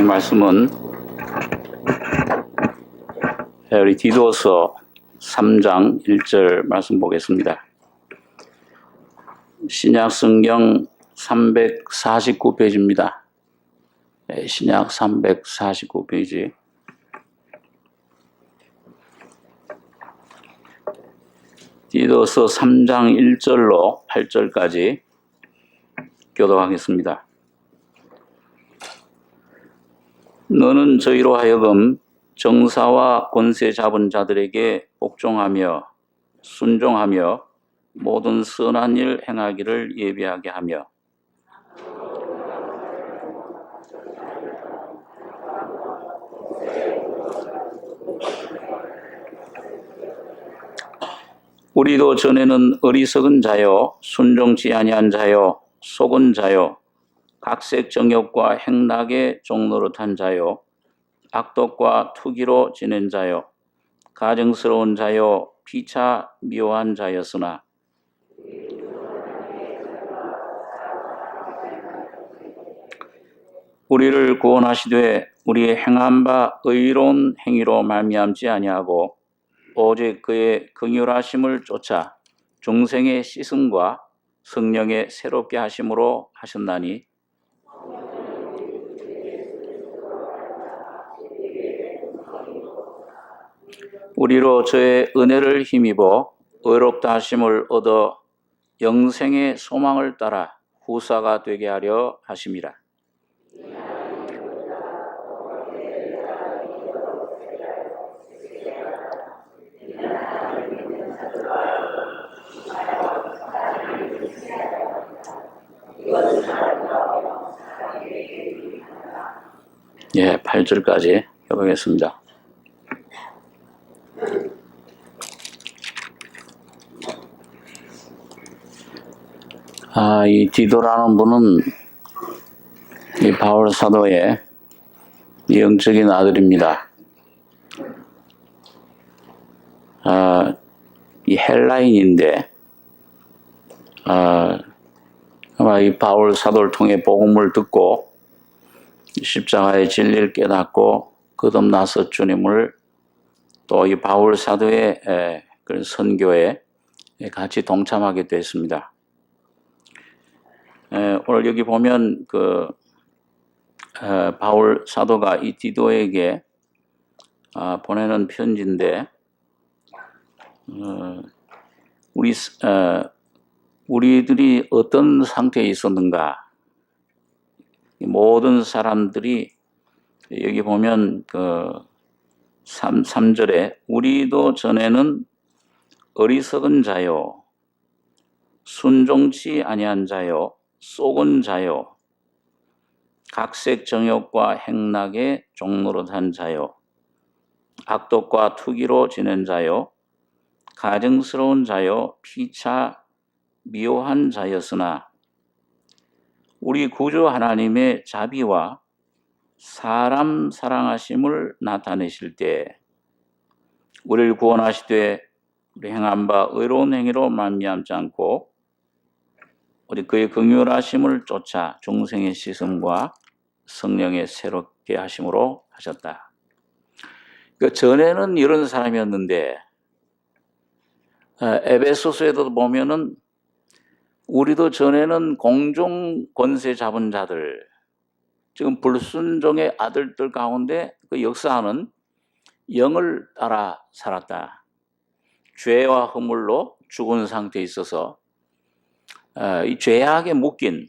하나님 말씀은 우리 디도서 3장 1절 말씀 보겠습니다. 신약 성경 349페이지입니다. 신약 349페이지. 디도서 3장 1절로 8절까지 교독하겠습니다. 너는 저희로 하여금 정사와 권세 잡은 자들에게 복종하며 순종하며 모든 선한 일 행하기를 예비하게 하며 우리도 전에는 어리석은 자요 순종치 아니한 자요 속은 자요 각색 정욕과 행락의 종노릇한 자요 악독과 투기로 지낸 자요 가증스러운 자요 피차 미워한 자였으나 우리를 구원하시되 우리의 행한 바 의로운 행위로 말미암지 아니하고 오직 그의 긍휼하심을 쫓아 중생의 씻음과 성령의 새롭게 하심으로 하셨나니 우리로 저의 은혜를 힘입어 의롭다 하심을 얻어 영생의 소망을 따라 후사가 되게 하려 하심이라. 예, 8절까지 해보겠습니다. 이 디도라는 분은 이 바울 사도의 영적인 아들입니다. 이 헬라인인데, 아마 이 바울 사도를 통해 복음을 듣고 십자가의 진리를 깨닫고 거듭나서 주님을 또 이 바울 사도의 그런 선교에 같이 동참하게 됐습니다. 오늘 여기 보면 바울 사도가 이 디도에게 보내는 편지인데 우리들이 어떤 상태에 있었는가? 모든 사람들이 여기 보면 3절에 우리도 전에는 어리석은 자요 순종치 아니한 자요 속은 자요 각색 정욕과 행락의 종노릇한 자요 악독과 투기로 지낸 자요 가증스러운 자요 피차 미워한 자였으나 우리 구주 하나님의 자비와 사람 사랑하심을 나타내실 때 우리를 구원하시되 우리 행한 바 의로운 행위로 말미암지 않고 우리 그의 긍휼하심을 쫓아 중생의 씻음과 성령의 새롭게 하심으로 하셨다. 전에는 이런 사람이었는데 에베소서에도 보면은 우리도 전에는 공중 권세 잡은 자들 지금 불순종의 아들들 가운데 그 역사하는 영을 따라 살았다. 죄와 허물로 죽은 상태에 있어서 이 죄악에 묶인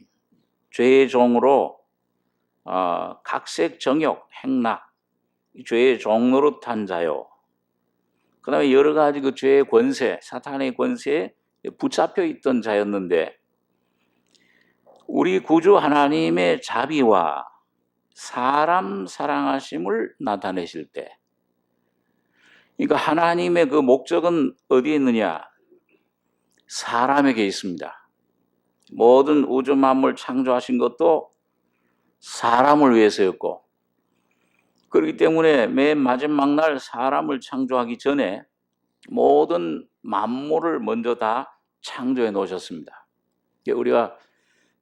죄의 종으로 각색 정욕, 행락, 죄의 종노릇한 자요. 그 다음에 여러 가지 그 죄의 권세, 사탄의 권세에 붙잡혀 있던 자였는데 우리 구주 하나님의 자비와 사람 사랑하심을 나타내실 때 그러니까 하나님의 그 목적은 어디에 있느냐? 사람에게 있습니다. 모든 우주 만물 창조하신 것도 사람을 위해서였고 그렇기 때문에 맨 마지막 날 사람을 창조하기 전에 모든 만물을 먼저 다 창조해 놓으셨습니다. 우리가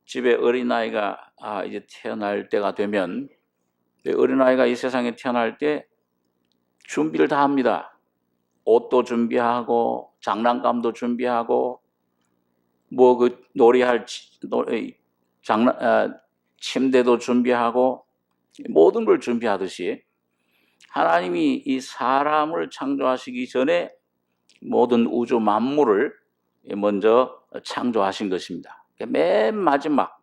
집에 어린아이가 이제 태어날 때가 되면 어린아이가 이 세상에 태어날 때 준비를 다 합니다. 옷도 준비하고 장난감도 준비하고 뭐 그 놀이할 침대도 준비하고 모든 걸 준비하듯이 하나님이 이 사람을 창조하시기 전에 모든 우주 만물을 먼저 창조하신 것입니다. 맨 마지막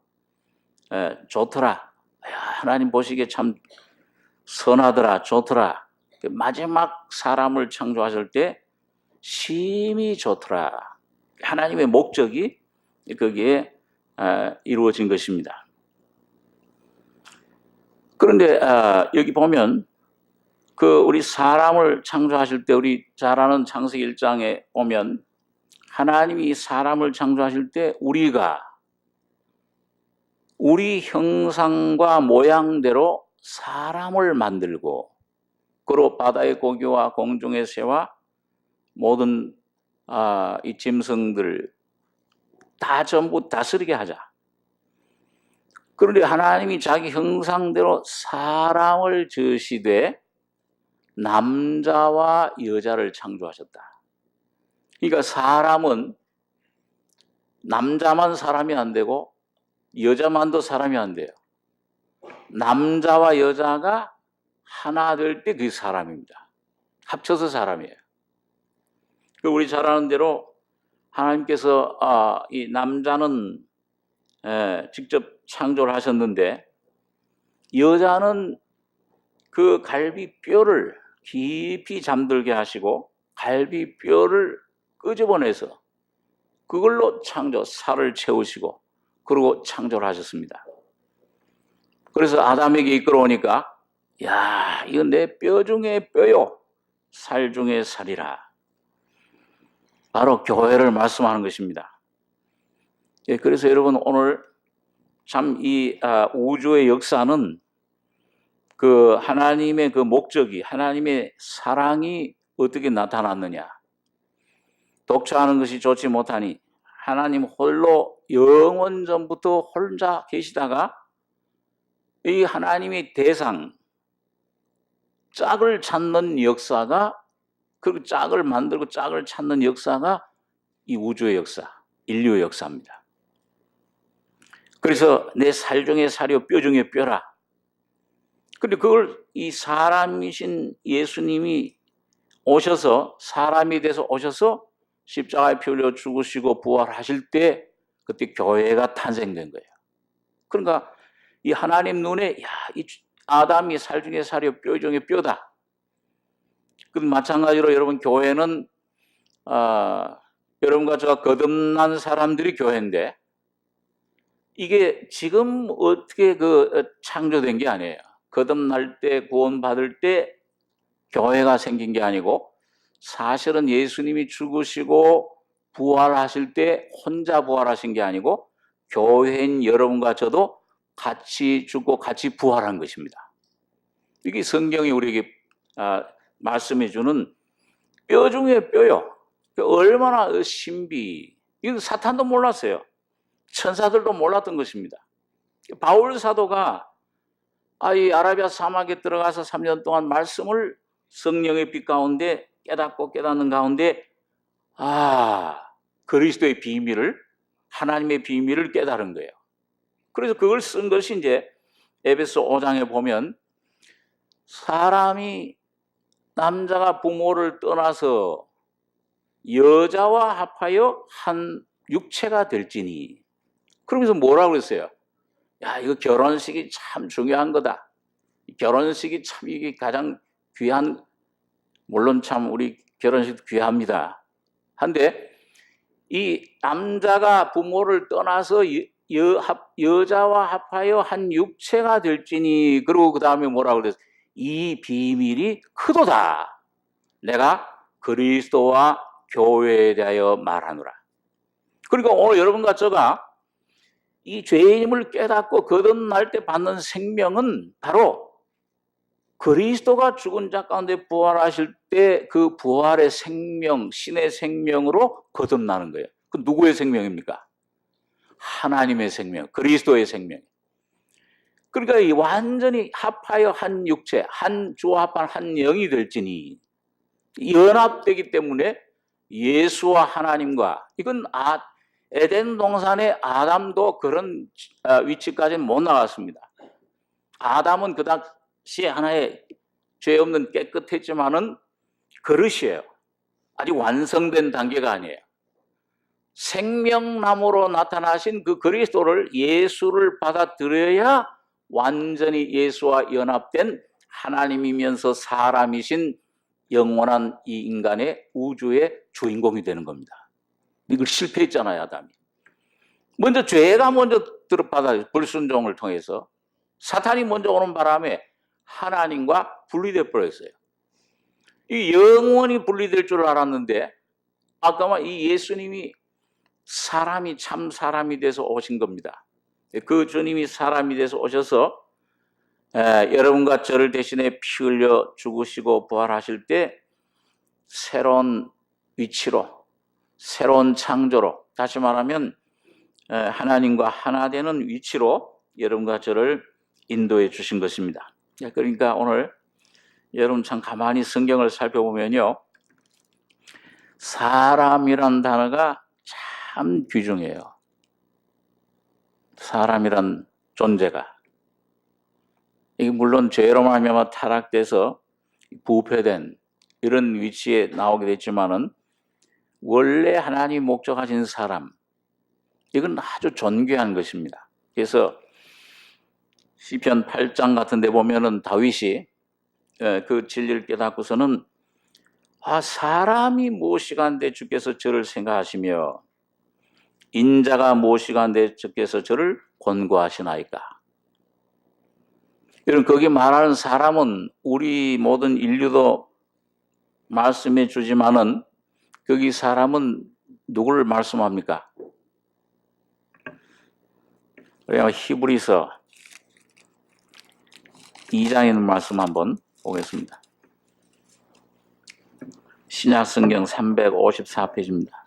좋더라. 하나님 보시기에 참 선하더라, 좋더라. 마지막 사람을 창조하실 때 심히 좋더라. 하나님의 목적이 거기에 이루어진 것입니다. 그런데 여기 보면 우리 사람을 창조하실 때 우리 잘 아는 창세기 1장에 보면 하나님이 사람을 창조하실 때 우리가 우리 형상과 모양대로 사람을 만들고 그리고 바다의 고기와 공중의 새와 모든 이 짐승들 다 전부 다스리게 하자. 그런데 하나님이 자기 형상대로 사람을 지으시되 남자와 여자를 창조하셨다. 그러니까 사람은 남자만 사람이 안 되고 여자만도 사람이 안 돼요. 남자와 여자가 하나 될 때 그게 사람입니다. 합쳐서 사람이에요. 우리 잘 아는 대로 하나님께서 이 남자는 직접 창조를 하셨는데 여자는 그 갈비뼈를 깊이 잠들게 하시고 갈비뼈를 끄집어내서 그걸로 살을 채우시고 그리고 창조를 하셨습니다. 그래서 아담에게 이끌어오니까 야, 이거 내 뼈 중에 뼈요, 살 중에 살이라. 바로 교회를 말씀하는 것입니다. 그래서 여러분 오늘 참 이 우주의 역사는 그 하나님의 그 목적이 하나님의 사랑이 어떻게 나타났느냐. 독차하는 것이 좋지 못하니 하나님 홀로 영원 전부터 혼자 계시다가 이 하나님의 대상 짝을 찾는 역사가 그 짝을 만들고 짝을 찾는 역사가 이 우주의 역사, 인류의 역사입니다. 그래서 내 살 중에 살이요 뼈 중에 뼈라. 근데 그걸 이 사람이신 예수님이 오셔서 사람이 돼서 오셔서 십자가에 피 흘려 죽으시고 부활하실 때 그때 교회가 탄생된 거예요. 그러니까 이 하나님 눈에 이 아담이 살 중에 살이요 뼈 중에 뼈다. 마찬가지로 여러분 교회는 여러분과 저와 거듭난 사람들이 교회인데 이게 지금 어떻게 창조된 게 아니에요. 거듭날 때 구원받을 때 교회가 생긴 게 아니고 사실은 예수님이 죽으시고 부활하실 때 혼자 부활하신 게 아니고 교회인 여러분과 저도 같이 죽고 같이 부활한 것입니다. 이게 성경이 우리에게 말씀해 주는 뼈 중에 뼈요. 얼마나 신비. 이건 사탄도 몰랐어요. 천사들도 몰랐던 것입니다. 바울 사도가 이 아라비아 사막에 들어가서 3년 동안 말씀을 성령의 빛 가운데 깨닫고 깨닫는 가운데 그리스도의 비밀을 하나님의 비밀을 깨달은 거예요. 그래서 그걸 쓴 것이 이제 에베소 5장에 보면 사람이 남자가 부모를 떠나서 여자와 합하여 한 육체가 될지니. 그러면서 뭐라고 그랬어요? 이거 결혼식이 참 중요한 거다. 결혼식이 참 이게 가장 귀한, 물론 참 우리 결혼식도 귀합니다. 한데 이 남자가 부모를 떠나서 여자와 합하여 한 육체가 될지니. 그리고 그 다음에 뭐라고 그랬어요? 이 비밀이 크도다. 내가 그리스도와 교회에 대하여 말하노라. 그러니까 오늘 여러분과 저가 이 죄인임을 깨닫고 거듭날 때 받는 생명은 바로 그리스도가 죽은 자 가운데 부활하실 때 그 부활의 생명, 신의 생명으로 거듭나는 거예요. 그 누구의 생명입니까? 하나님의 생명, 그리스도의 생명. 그러니까 이 완전히 합하여 한 육체, 한 조합한 한 영이 될지니 연합되기 때문에 예수와 하나님과 이건 에덴 동산의 아담도 그런 위치까지는 못 나갔습니다. 아담은 그 당시에 하나의 죄 없는 깨끗했지만은 그릇이에요. 아직 완성된 단계가 아니에요. 생명나무로 나타나신 그 그리스도를 예수를 받아들여야 완전히 예수와 연합된 하나님이면서 사람이신 영원한 이 인간의 우주의 주인공이 되는 겁니다. 이걸 실패했잖아요, 아담이. 먼저 죄가 먼저 들어받아요. 불순종을 통해서. 사탄이 먼저 오는 바람에 하나님과 분리돼 버렸어요. 이 영원히 분리될 줄 알았는데 아까 이 예수님이 사람이 참 사람이 돼서 오신 겁니다. 그 주님이 사람이 돼서 오셔서 여러분과 저를 대신에 피 흘려 죽으시고 부활하실 때 새로운 위치로, 새로운 창조로, 다시 말하면 하나님과 하나 되는 위치로 여러분과 저를 인도해 주신 것입니다. 그러니까 오늘 여러분 참 가만히 성경을 살펴보면요, 사람이란 단어가 참 귀중해요. 사람이란 존재가. 이게 물론 죄로 말미암아 타락돼서 부패된 이런 위치에 나오게 됐지만은 원래 하나님이 목적하신 사람, 이건 아주 존귀한 것입니다. 그래서 시편 8장 같은 데 보면은 다윗이 그 진리를 깨닫고서는 사람이 무엇이간데 주께서 저를 생각하시며 인자가 무엇이간데 주께서 저를 권고하시나이까. 여러분, 거기 말하는 사람은 우리 모든 인류도 말씀해 주지만은 거기 사람은 누구를 말씀합니까? 그래야 히브리서 2장에 있는 말씀 한번 보겠습니다. 신약 성경 354페이지입니다.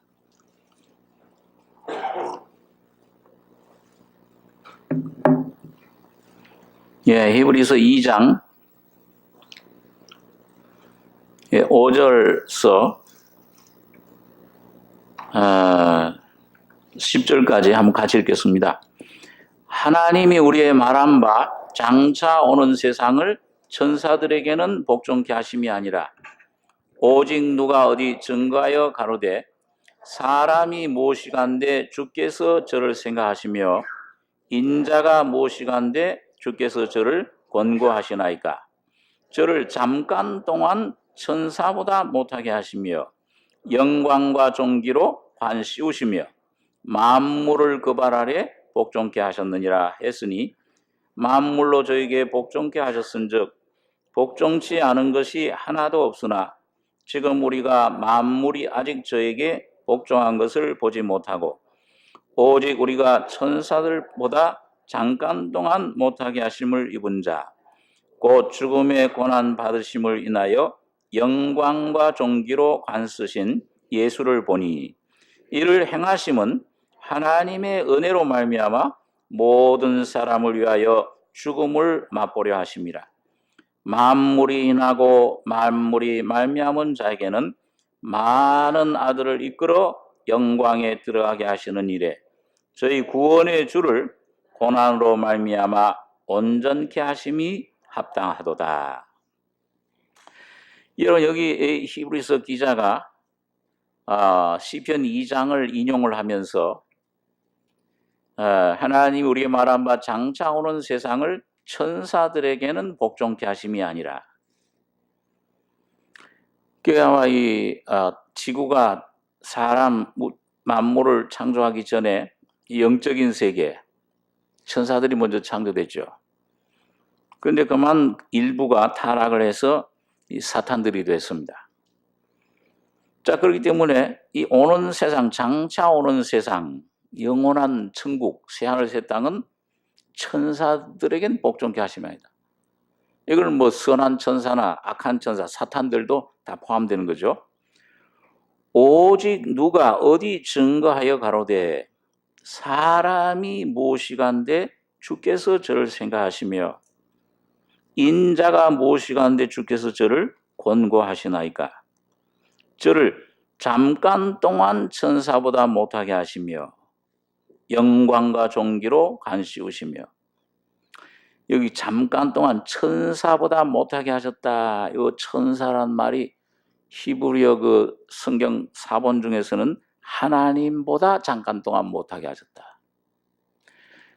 히브리서 2장 5절서 10절까지 한번 같이 읽겠습니다. 하나님이 우리의 말한 바 장차 오는 세상을 천사들에게는 복종케 하심이 아니라 오직 누가 어디 증거하여 가로되 사람이 무엇이간데 주께서 저를 생각하시며 인자가 무엇이간데 주께서 저를 권고하시나이까. 저를 잠깐 동안 천사보다 못하게 하시며 영광과 존귀로 관 씌우시며 만물을 그 발 아래 복종케 하셨느니라 했으니 만물로 저에게 복종케 하셨은즉 복종치 않은 것이 하나도 없으나 지금 우리가 만물이 아직 저에게 복종한 것을 보지 못하고 오직 우리가 천사들보다 잠깐 동안 못하게 하심을 입은 자 곧 죽음의 고난 받으심을 인하여 영광과 존귀로 관쓰신 예수를 보니 이를 행하심은 하나님의 은혜로 말미암아 모든 사람을 위하여 죽음을 맛보려 하심이라. 만물이 인하고 만물이 말미암은 자에게는 많은 아들을 이끌어 영광에 들어가게 하시는 일에 저희 구원의 주를 고난으로 말미암아 온전케 하심이 합당하도다. 여러분, 여기 히브리서 기자가 시편 2장을 인용을 하면서 하나님 우리의 말한 바 장차 오는 세상을 천사들에게는 복종케 하심이 아니라, 그 아마 이 지구가 사람 만물을 창조하기 전에 이 영적인 세계 천사들이 먼저 창조됐죠. 그런데 그만 일부가 타락을 해서 이 사탄들이 됐습니다. 자, 그렇기 때문에 이 오는 세상, 장차 오는 세상, 영원한 천국, 새하늘 새 땅은 천사들에겐 복종케 하심이다. 이걸 뭐 선한 천사나 악한 천사, 사탄들도 다 포함되는 거죠. 오직 누가 어디 증거하여 가로되 사람이 무엇이간데 주께서 저를 생각하시며 인자가 무엇이가 한데 주께서 저를 권고하시나이까. 저를 잠깐 동안 천사보다 못하게 하시며 영광과 존귀로 간씌우시며. 여기 잠깐 동안 천사보다 못하게 하셨다. 이 천사란 말이 히브리어 그 성경 사본 중에서는 하나님보다 잠깐 동안 못하게 하셨다.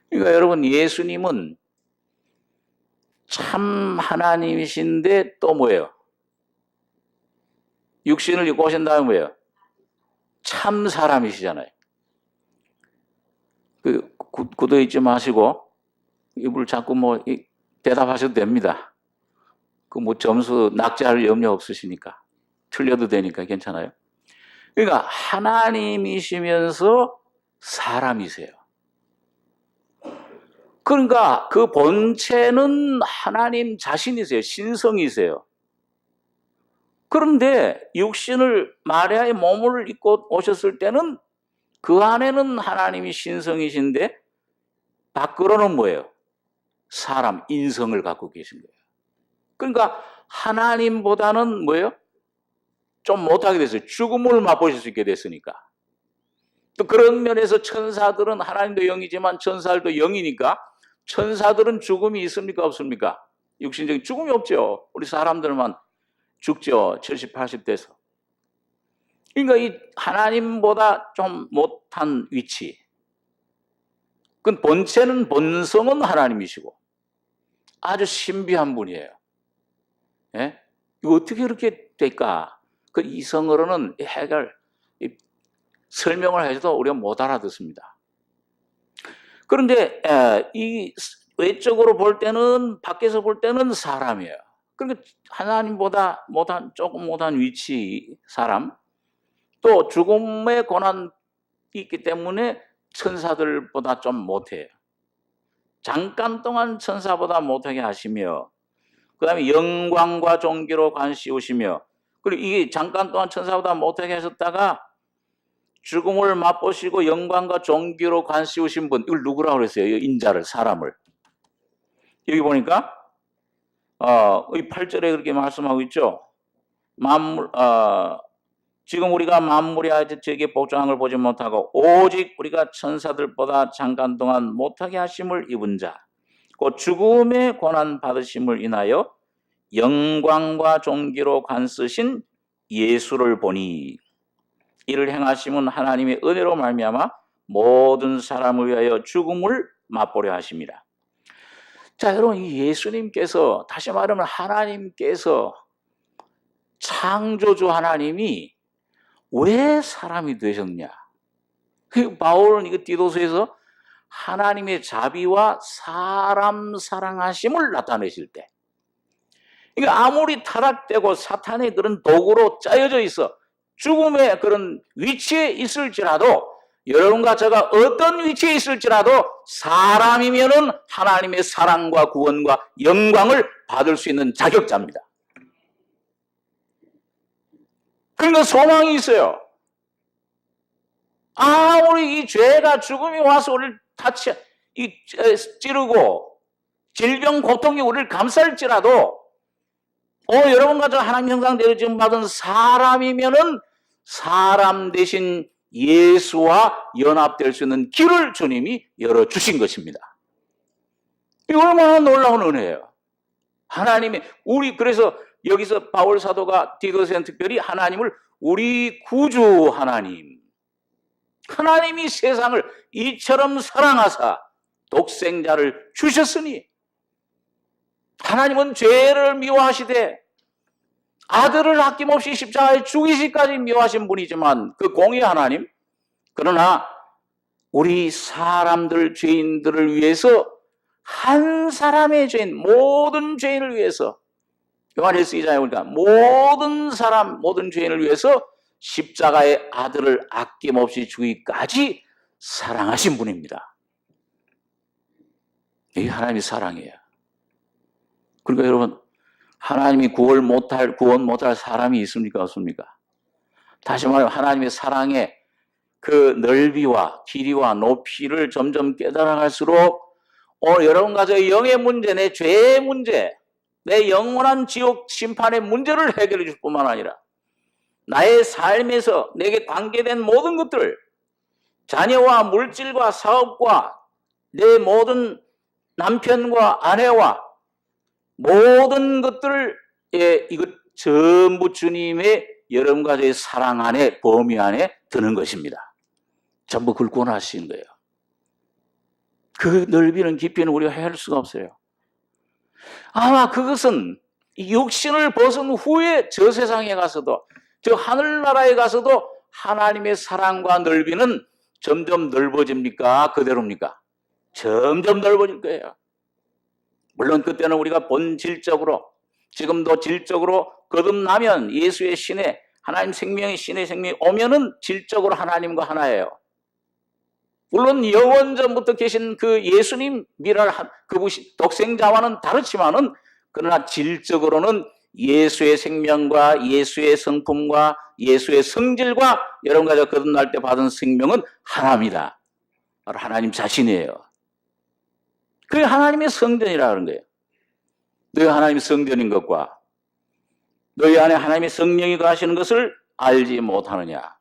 그러니까 여러분, 예수님은 참 하나님이신데 또 뭐예요? 육신을 입고 오신 다음에 뭐예요? 참 사람이시잖아요. 굳어 있지 마시고 입을 자꾸 대답하셔도 됩니다. 점수 낙제할 염려 없으시니까. 틀려도 되니까 괜찮아요. 그러니까 하나님이시면서 사람이세요. 그러니까 그 본체는 하나님 자신이세요. 신성이세요. 그런데 육신을 마리아의 몸을 입고 오셨을 때는 그 안에는 하나님이 신성이신데 밖으로는 뭐예요? 사람, 인성을 갖고 계신 거예요. 그러니까 하나님보다는 뭐예요? 좀 못하게 됐어요. 죽음을 맛보실 수 있게 됐으니까. 또 그런 면에서 천사들은 하나님도 영이지만 천사들도 영이니까 천사들은 죽음이 있습니까? 없습니까? 육신적인 죽음이 없죠. 우리 사람들만 죽죠. 70, 80대에서. 그러니까 이 하나님보다 좀 못한 위치. 그 본체는 본성은 하나님이시고 아주 신비한 분이에요. 예? 이거 어떻게 그렇게 될까? 그 이성으로는 설명을 해줘도 우리가 못 알아듣습니다. 그런데 이 외적으로 볼 때는, 밖에서 볼 때는 사람이에요. 그러니까 하나님보다 조금 못한 위치 사람, 또 죽음의 고난이 있기 때문에 천사들보다 좀 못해요. 잠깐 동안 천사보다 못하게 하시며, 그 다음에 영광과 존귀로 관씌우시며, 그리고 이게 잠깐 동안 천사보다 못하게 하셨다가 죽음을 맛보시고 영광과 존귀로 관씌우신 분, 이걸 누구라고 그랬어요? 인자를, 사람을. 여기 보니까 이 8절에 그렇게 말씀하고 있죠. 지금 우리가 만물이 저에게 복종한 걸 보지 못하고 오직 우리가 천사들보다 잠깐 동안 못하게 하심을 입은 자, 곧 죽음의 고난 받으심을 인하여 영광과 존귀로 관쓰신 예수를 보니, 이를 행하심은 하나님의 은혜로 말미암아 모든 사람을 위하여 죽음을 맛보려 하심이라. 자, 여러분, 이 예수님께서, 다시 말하면 하나님께서, 창조주 하나님이 왜 사람이 되셨냐? 바울은 이거 디도서에서 하나님의 자비와 사람 사랑하심을 나타내실 때, 그러니까 아무리 타락되고 사탄의 그런 도구로 짜여져 있어 죽음의 그런 위치에 있을지라도, 여러분과 제가 어떤 위치에 있을지라도 사람이면은 하나님의 사랑과 구원과 영광을 받을 수 있는 자격자입니다. 그러니까 소망이 있어요. 아무리 이 죄가, 죽음이 와서 우리를 찌르고 질병, 고통이 우리를 감쌀지라도 여러분과 저 하나님 형상대로 지금 받은 사람이면은 사람 대신 예수와 연합될 수 있는 길을 주님이 열어주신 것입니다. 이 얼마나 놀라운 은혜예요. 하나님이 그래서 여기서 바울 사도가 디도서에는 특별히 하나님을 우리 구주 하나님이 세상을 이처럼 사랑하사 독생자를 주셨으니, 하나님은 죄를 미워하시되 아들을 아낌없이 십자가에 죽이시기까지 미워하신 분이지만 그 공의 하나님, 그러나 우리 사람들, 죄인들을 위해서, 한 사람의 죄인, 모든 죄인을 위해서, 요한일서 2장에 보니까 모든 사람, 모든 죄인을 위해서 십자가의 아들을 아낌없이 주기까지 사랑하신 분입니다. 이게 하나님의 사랑이에요. 그러니까 여러분, 하나님이 구원 못할 사람이 있습니까? 없습니까? 다시 말하면 하나님의 사랑의 그 넓이와 길이와 높이를 점점 깨달아갈수록 오늘 여러분 가정의 영의 문제, 내 죄의 문제, 내 영원한 지옥 심판의 문제를 해결해 줄 뿐만 아니라 나의 삶에서 내게 관계된 모든 것들, 자녀와 물질과 사업과 내 모든 남편과 아내와 모든 것들을 이것 전부 주님의 여러분 가정의 사랑 안에, 범위 안에 드는 것입니다. 전부 그걸 권하신 거예요. 그 넓이는 깊이는 우리가 헤아릴 수가 없어요. 아마 그것은 육신을 벗은 후에 저 세상에 가서도, 저 하늘나라에 가서도 하나님의 사랑과 넓이는 점점 넓어집니까? 그대로입니까? 점점 넓어질 거예요. 물론 그때는 우리가 본질적으로, 지금도 질적으로 거듭나면 예수의 신의, 하나님 생명의 신의 생명이 오면은 질적으로 하나님과 하나예요. 물론 영원전부터 계신 그 예수님 미랄 그분이 독생자와는 다르지만은, 그러나 질적으로는 예수의 생명과 예수의 성품과 예수의 성질과 여러분 가지고 거듭날 때 받은 생명은 하나입니다. 바로 하나님 자신이에요. 그게 하나님의 성전이라 그런 거예요. 너희 하나님의 성전인 것과 너희 안에 하나님의 성령이 거하시는 것을 알지 못하느냐.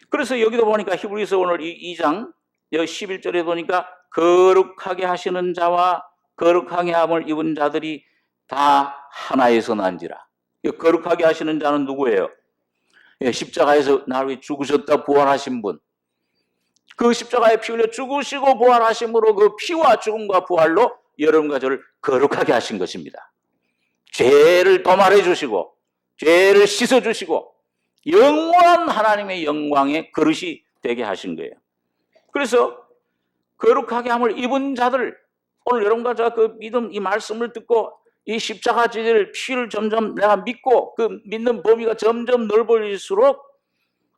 그래서 여기도 보니까 히브리서 오늘 2장 여기 11절에 보니까 거룩하게 하시는 자와 거룩하게 함을 입은 자들이 다 하나에서 난지라. 거룩하게 하시는 자는 누구예요? 십자가에서 나를 위해 죽으셨다 부활하신 분. 그 십자가에 피 흘려 죽으시고 부활하심으로 그 피와 죽음과 부활로 여러분과 저를 거룩하게 하신 것입니다. 죄를 도말해 주시고 죄를 씻어 주시고 영원한 하나님의 영광의 그릇이 되게 하신 거예요. 그래서 거룩하게 함을 입은 자들, 오늘 여러분과 제가 그 믿음, 이 말씀을 듣고 이 십자가 지대를 피를 점점 내가 믿고 그 믿는 범위가 점점 넓어질수록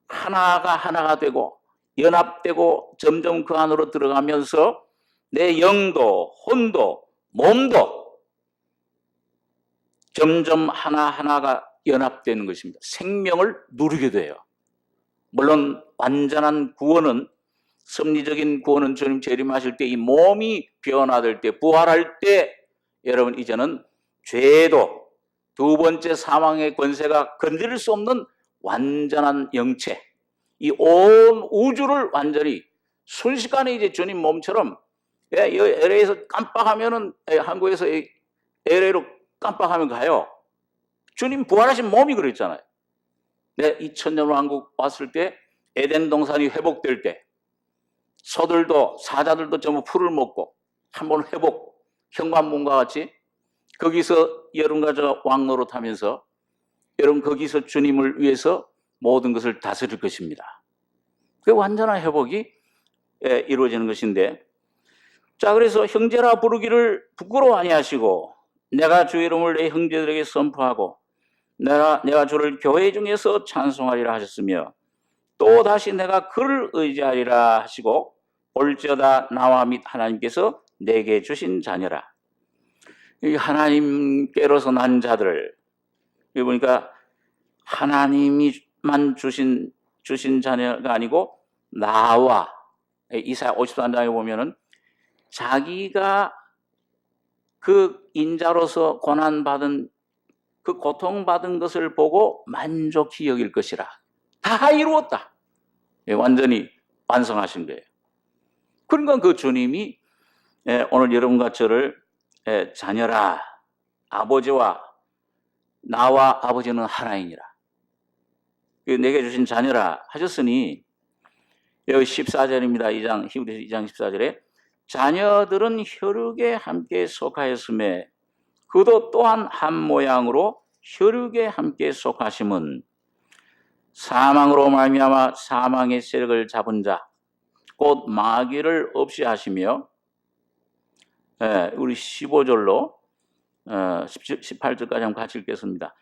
하나가 되고 연합되고 점점 그 안으로 들어가면서 내 영도 혼도 몸도 점점 하나가 연합되는 것입니다. 생명을 누리게 돼요. 물론 완전한 구원은, 섭리적인 구원은 주님 재림하실 때 이 몸이 변화될 때, 부활할 때 여러분 이제는 죄도 두 번째 사망의 권세가 건드릴 수 없는 완전한 영체, 이 온 우주를 완전히 순식간에 이제 주님 몸처럼, LA에서 깜빡하면은, 한국에서 LA로 깜빡하면 가요. 주님 부활하신 몸이 그랬잖아요. 2000년 왕국 왔을 때 에덴 동산이 회복될 때 소들도 사자들도 전부 풀을 먹고 한번 회복, 현관문과 같이 거기서 여러분과 저 왕노릇하면서 여러분 거기서 주님을 위해서 모든 것을 다스릴 것입니다. 그 완전한 회복이 이루어지는 것인데, 자, 그래서 형제라 부르기를 부끄러워 아니하시고 내가 주 이름을 내 형제들에게 선포하고 내가 주를 교회 중에서 찬송하리라 하셨으며 또 다시 내가 그를 의지하리라 하시고 볼지어다 나와 및 하나님께서 내게 주신 자녀라. 이 하나님께로서 난 자들, 여기 보니까 하나님이만 주신 자녀가 아니고 나와, 이사야 53장에 보면은 자기가 그 인자로서 고난받은 그 고통받은 것을 보고 만족히 여길 것이라. 다 이루었다. 완전히 완성하신 거예요. 그러니까 그 주님이 오늘 여러분과 저를 자녀라, 아버지와 나와 아버지는 하나이니라, 내게 주신 자녀라 하셨으니 여기 14절입니다. 히브리서 2장 14절에 자녀들은 혈육에 함께 속하였음에 그도 또한 한 모양으로 혈육에 함께 속하심은 사망으로 말미암아 사망의 세력을 잡은 자 곧 마귀를 없이 하시며, 우리 15절로 18절까지 한번 같이 읽겠습니다.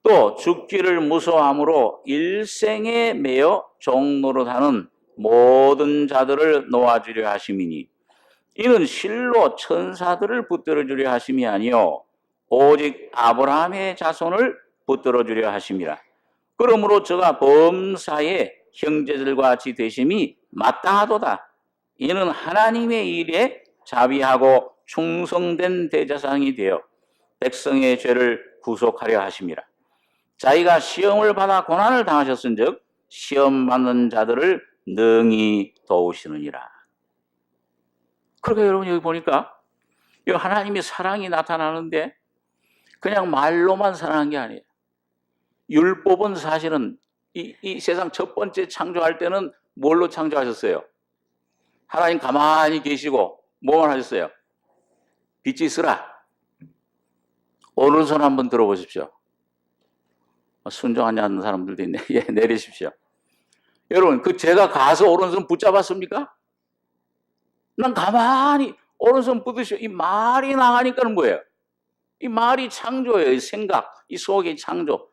또 죽기를 무서워함으로 일생에 매여 종노릇하는 모든 자들을 놓아주려 하심이니 이는 실로 천사들을 붙들어주려 하심이 아니요 오직 아브라함의 자손을 붙들어주려 하심이라. 그러므로 저가 범사에 형제들과 같이 되심이 마땅하도다. 이는 하나님의 일에 자비하고 충성된 대제사장이 되어 백성의 죄를 구속하려 하심이라. 자기가 시험을 받아 고난을 당하셨은즉 시험 받는 자들을 능히 도우시느니라. 그러니까 여러분 여기 보니까 하나님의 사랑이 나타나는데 그냥 말로만 사랑한 게 아니에요. 율법은 사실은 이 세상 첫 번째 창조할 때는 뭘로 창조하셨어요? 하나님 가만히 계시고 뭐만 하셨어요? 빛이 있으라. 오른손 한번 들어보십시오. 순종하지 않는 사람들도 있네. 예, 내리십시오. 여러분, 제가 가서 오른손 붙잡았습니까? 난 가만히 오른손 붙으시오. 이 말이 나가니까는 뭐예요? 이 말이 창조예요. 이 생각, 이 속에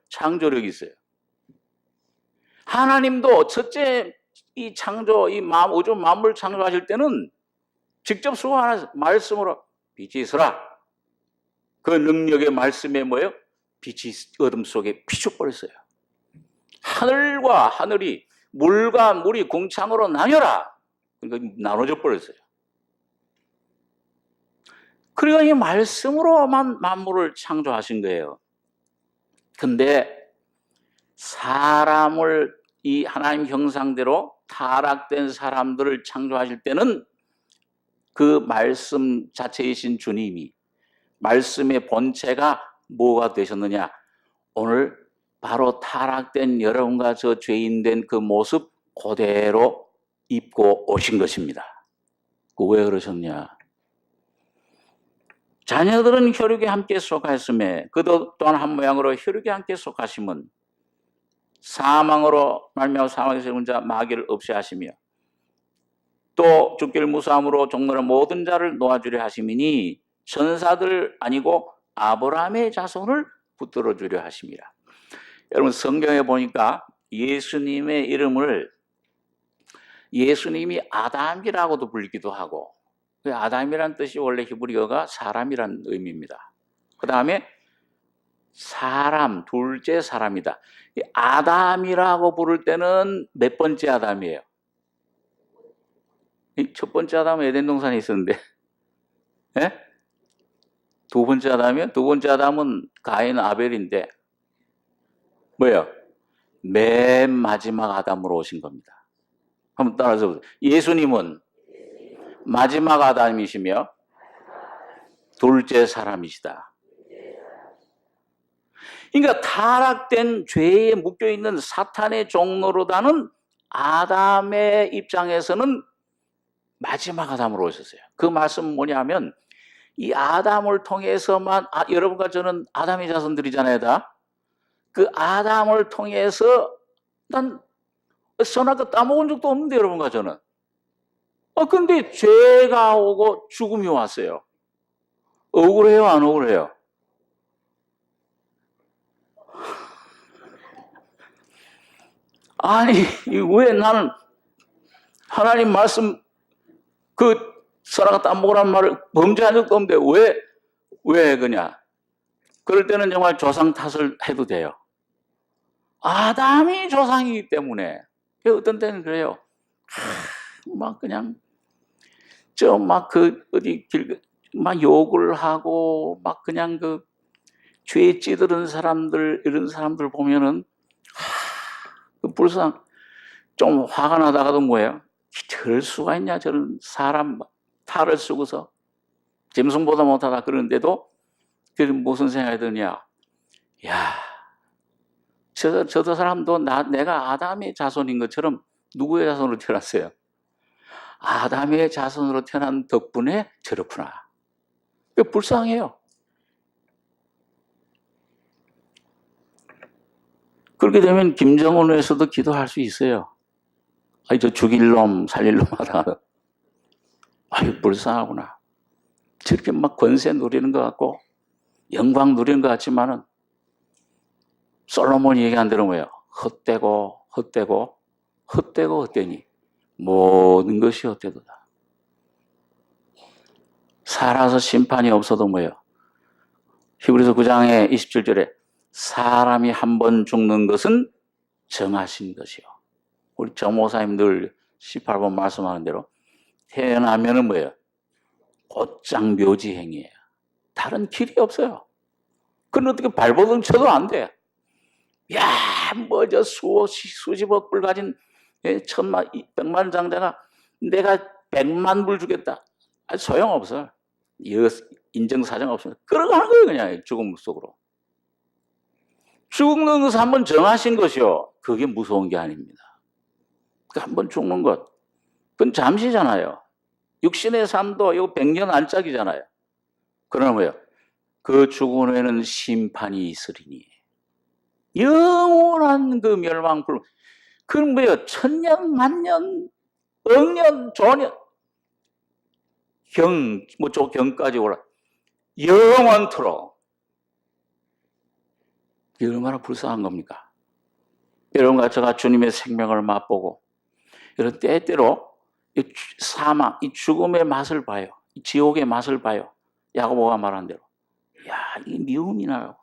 창조력이 있어요. 하나님도 첫째 이 창조, 이 우주 만물 창조하실 때는 직접 수고하는 말씀으로 빛이 있으라. 그 능력의 말씀에 뭐예요? 빛이 어둠 속에 비춰버렸어요. 하늘과 하늘이 물과 물이 궁창으로 나뉘어라. 그러니까 나눠져 버렸어요. 그러니까 이 말씀으로만 만물을 창조하신 거예요. 근데 사람을 이 하나님 형상대로 타락된 사람들을 창조하실 때는 그 말씀 자체이신 주님이 말씀의 본체가 뭐가 되셨느냐? 오늘 바로 타락된 여러분과 저 죄인된 그 모습 그대로 입고 오신 것입니다. 왜 그러셨냐? 자녀들은 혈육에 함께 속하였음에 그도 또한 한 모양으로 혈육에 함께 속하심은 사망으로 말미암아 사망에서 죽은 자 마귀를 없이 하시며 또 죽기를 무사함으로 종로는 모든 자를 놓아주려 하심이니 천사들 아니고 아브라함의 자손을 붙들어 주려 하심이라. 여러분 성경에 보니까 예수님의 이름을 예수님이 아담이라고도 불리기도 하고, 아담이란 뜻이 원래 히브리어가 사람이란 의미입니다. 그 다음에 사람, 둘째 사람이다. 아담이라고 부를 때는 몇 번째 아담이에요? 첫 번째 아담은 에덴 동산에 있었는데, 예? 두 번째 아담이요? 두 번째 아담은 가인 아벨인데, 뭐예요? 맨 마지막 아담으로 오신 겁니다. 한번 따라서 보세요. 예수님은 마지막 아담이시며 둘째 사람이시다. 그러니까 타락된 죄에 묶여있는 사탄의 종로로다는 아담의 입장에서는 마지막 아담으로 오셨어요. 그 말씀은 뭐냐면 이 아담을 통해서만 여러분과 저는 아담의 자손들이잖아요. 다. 그 아담을 통해서 난 선악과 따먹은 적도 없는데 여러분과 저는. 근데 죄가 오고 죽음이 왔어요. 억울해요? 안 억울해요? 아니 왜 나는 하나님 말씀 그 선악과 따먹으란 말을 범죄한 적도 없는데 왜 그냐? 그럴 때는 정말 조상 탓을 해도 돼요. 아담이 조상이기 때문에. 어떤 때는 그래요. 막 그냥 어디 막 욕을 하고 막 그냥 그 죄에 찌들은 사람들 이런 사람들 보면은 불쌍 좀 화가 나다가도 뭐예요? 될 수가 있냐 저런 사람 탈을 쓰고서 짐승보다 못하다 그러는데도 무슨 생각이 드냐? 야, 저 사람도 내가 아담의 자손인 것처럼 누구의 자손으로 태어났어요? 아담의 자손으로 태어난 덕분에 저렇구나. 불쌍해요. 그렇게 되면 김정은을 위해서도 기도할 수 있어요. 저 죽일 놈, 살릴 놈 하다가 불쌍하구나. 저렇게 막 권세 누리는 것 같고 영광 누리는 것 같지만은 솔로몬이 얘기한 대로 뭐예요? 헛되니 모든 것이 헛되도다. 살아서 심판이 없어도 뭐예요? 히브리서 9장의 27절에 사람이 한 번 죽는 것은 정하신 것이요. 우리 정모사님 늘 18번 말씀하는 대로 태어나면은 뭐예요? 곧장 묘지 행위예요. 다른 길이 없어요. 그건 어떻게 발버둥 쳐도 안 돼. 야, 뭐 저 수십억 불 가진 천만, 백만장자가 내가 100만 불 주겠다. 소용없어. 인정사정 없으면 끌어가는 거예요. 그냥 죽음 속으로. 죽는 것을 한번 정하신 것이요. 그게 무서운 게 아닙니다. 한번 죽는 것. 그건 잠시잖아요. 육신의 삶도 이거 100년 안짝이잖아요. 그러나 뭐예요? 그 죽은 후에는 심판이 있으리니. 영원한 그 멸망불. 그건 뭐예요? 천년, 만년, 억년, 조년, 저 경까지 올라. 영원토록. 이게 얼마나 불쌍한 겁니까? 여러분과 제가 주님의 생명을 맛보고, 이런 때때로 이 사망, 이 죽음의 맛을 봐요. 이 지옥의 맛을 봐요. 야고보가 말한 대로. 야, 이 미움이 나요.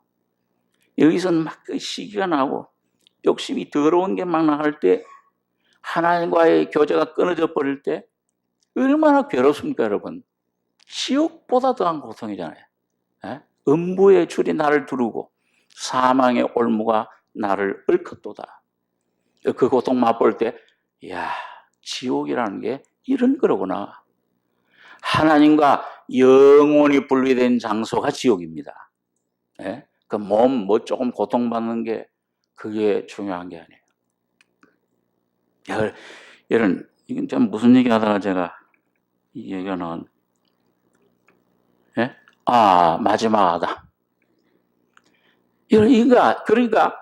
여기서는 막 그 시기가 나고, 욕심이 더러운 게 막 나갈 때, 하나님과의 교제가 끊어져 버릴 때, 얼마나 괴롭습니까, 여러분? 지옥보다 더한 고통이잖아요. 예? 음부의 줄이 나를 두르고, 사망의 올무가 나를 얽었도다. 그 고통 맛볼 때, 야, 지옥이라는 게 이런 거로구나. 하나님과 영원히 분리된 장소가 지옥입니다. 예? 그 몸, 뭐 조금 고통받는 게 그게 중요한 게 아니에요. 이건 참 무슨 얘기 하다가 제가 이 얘기가 나온, 예? 마지막 아담. 그러니까,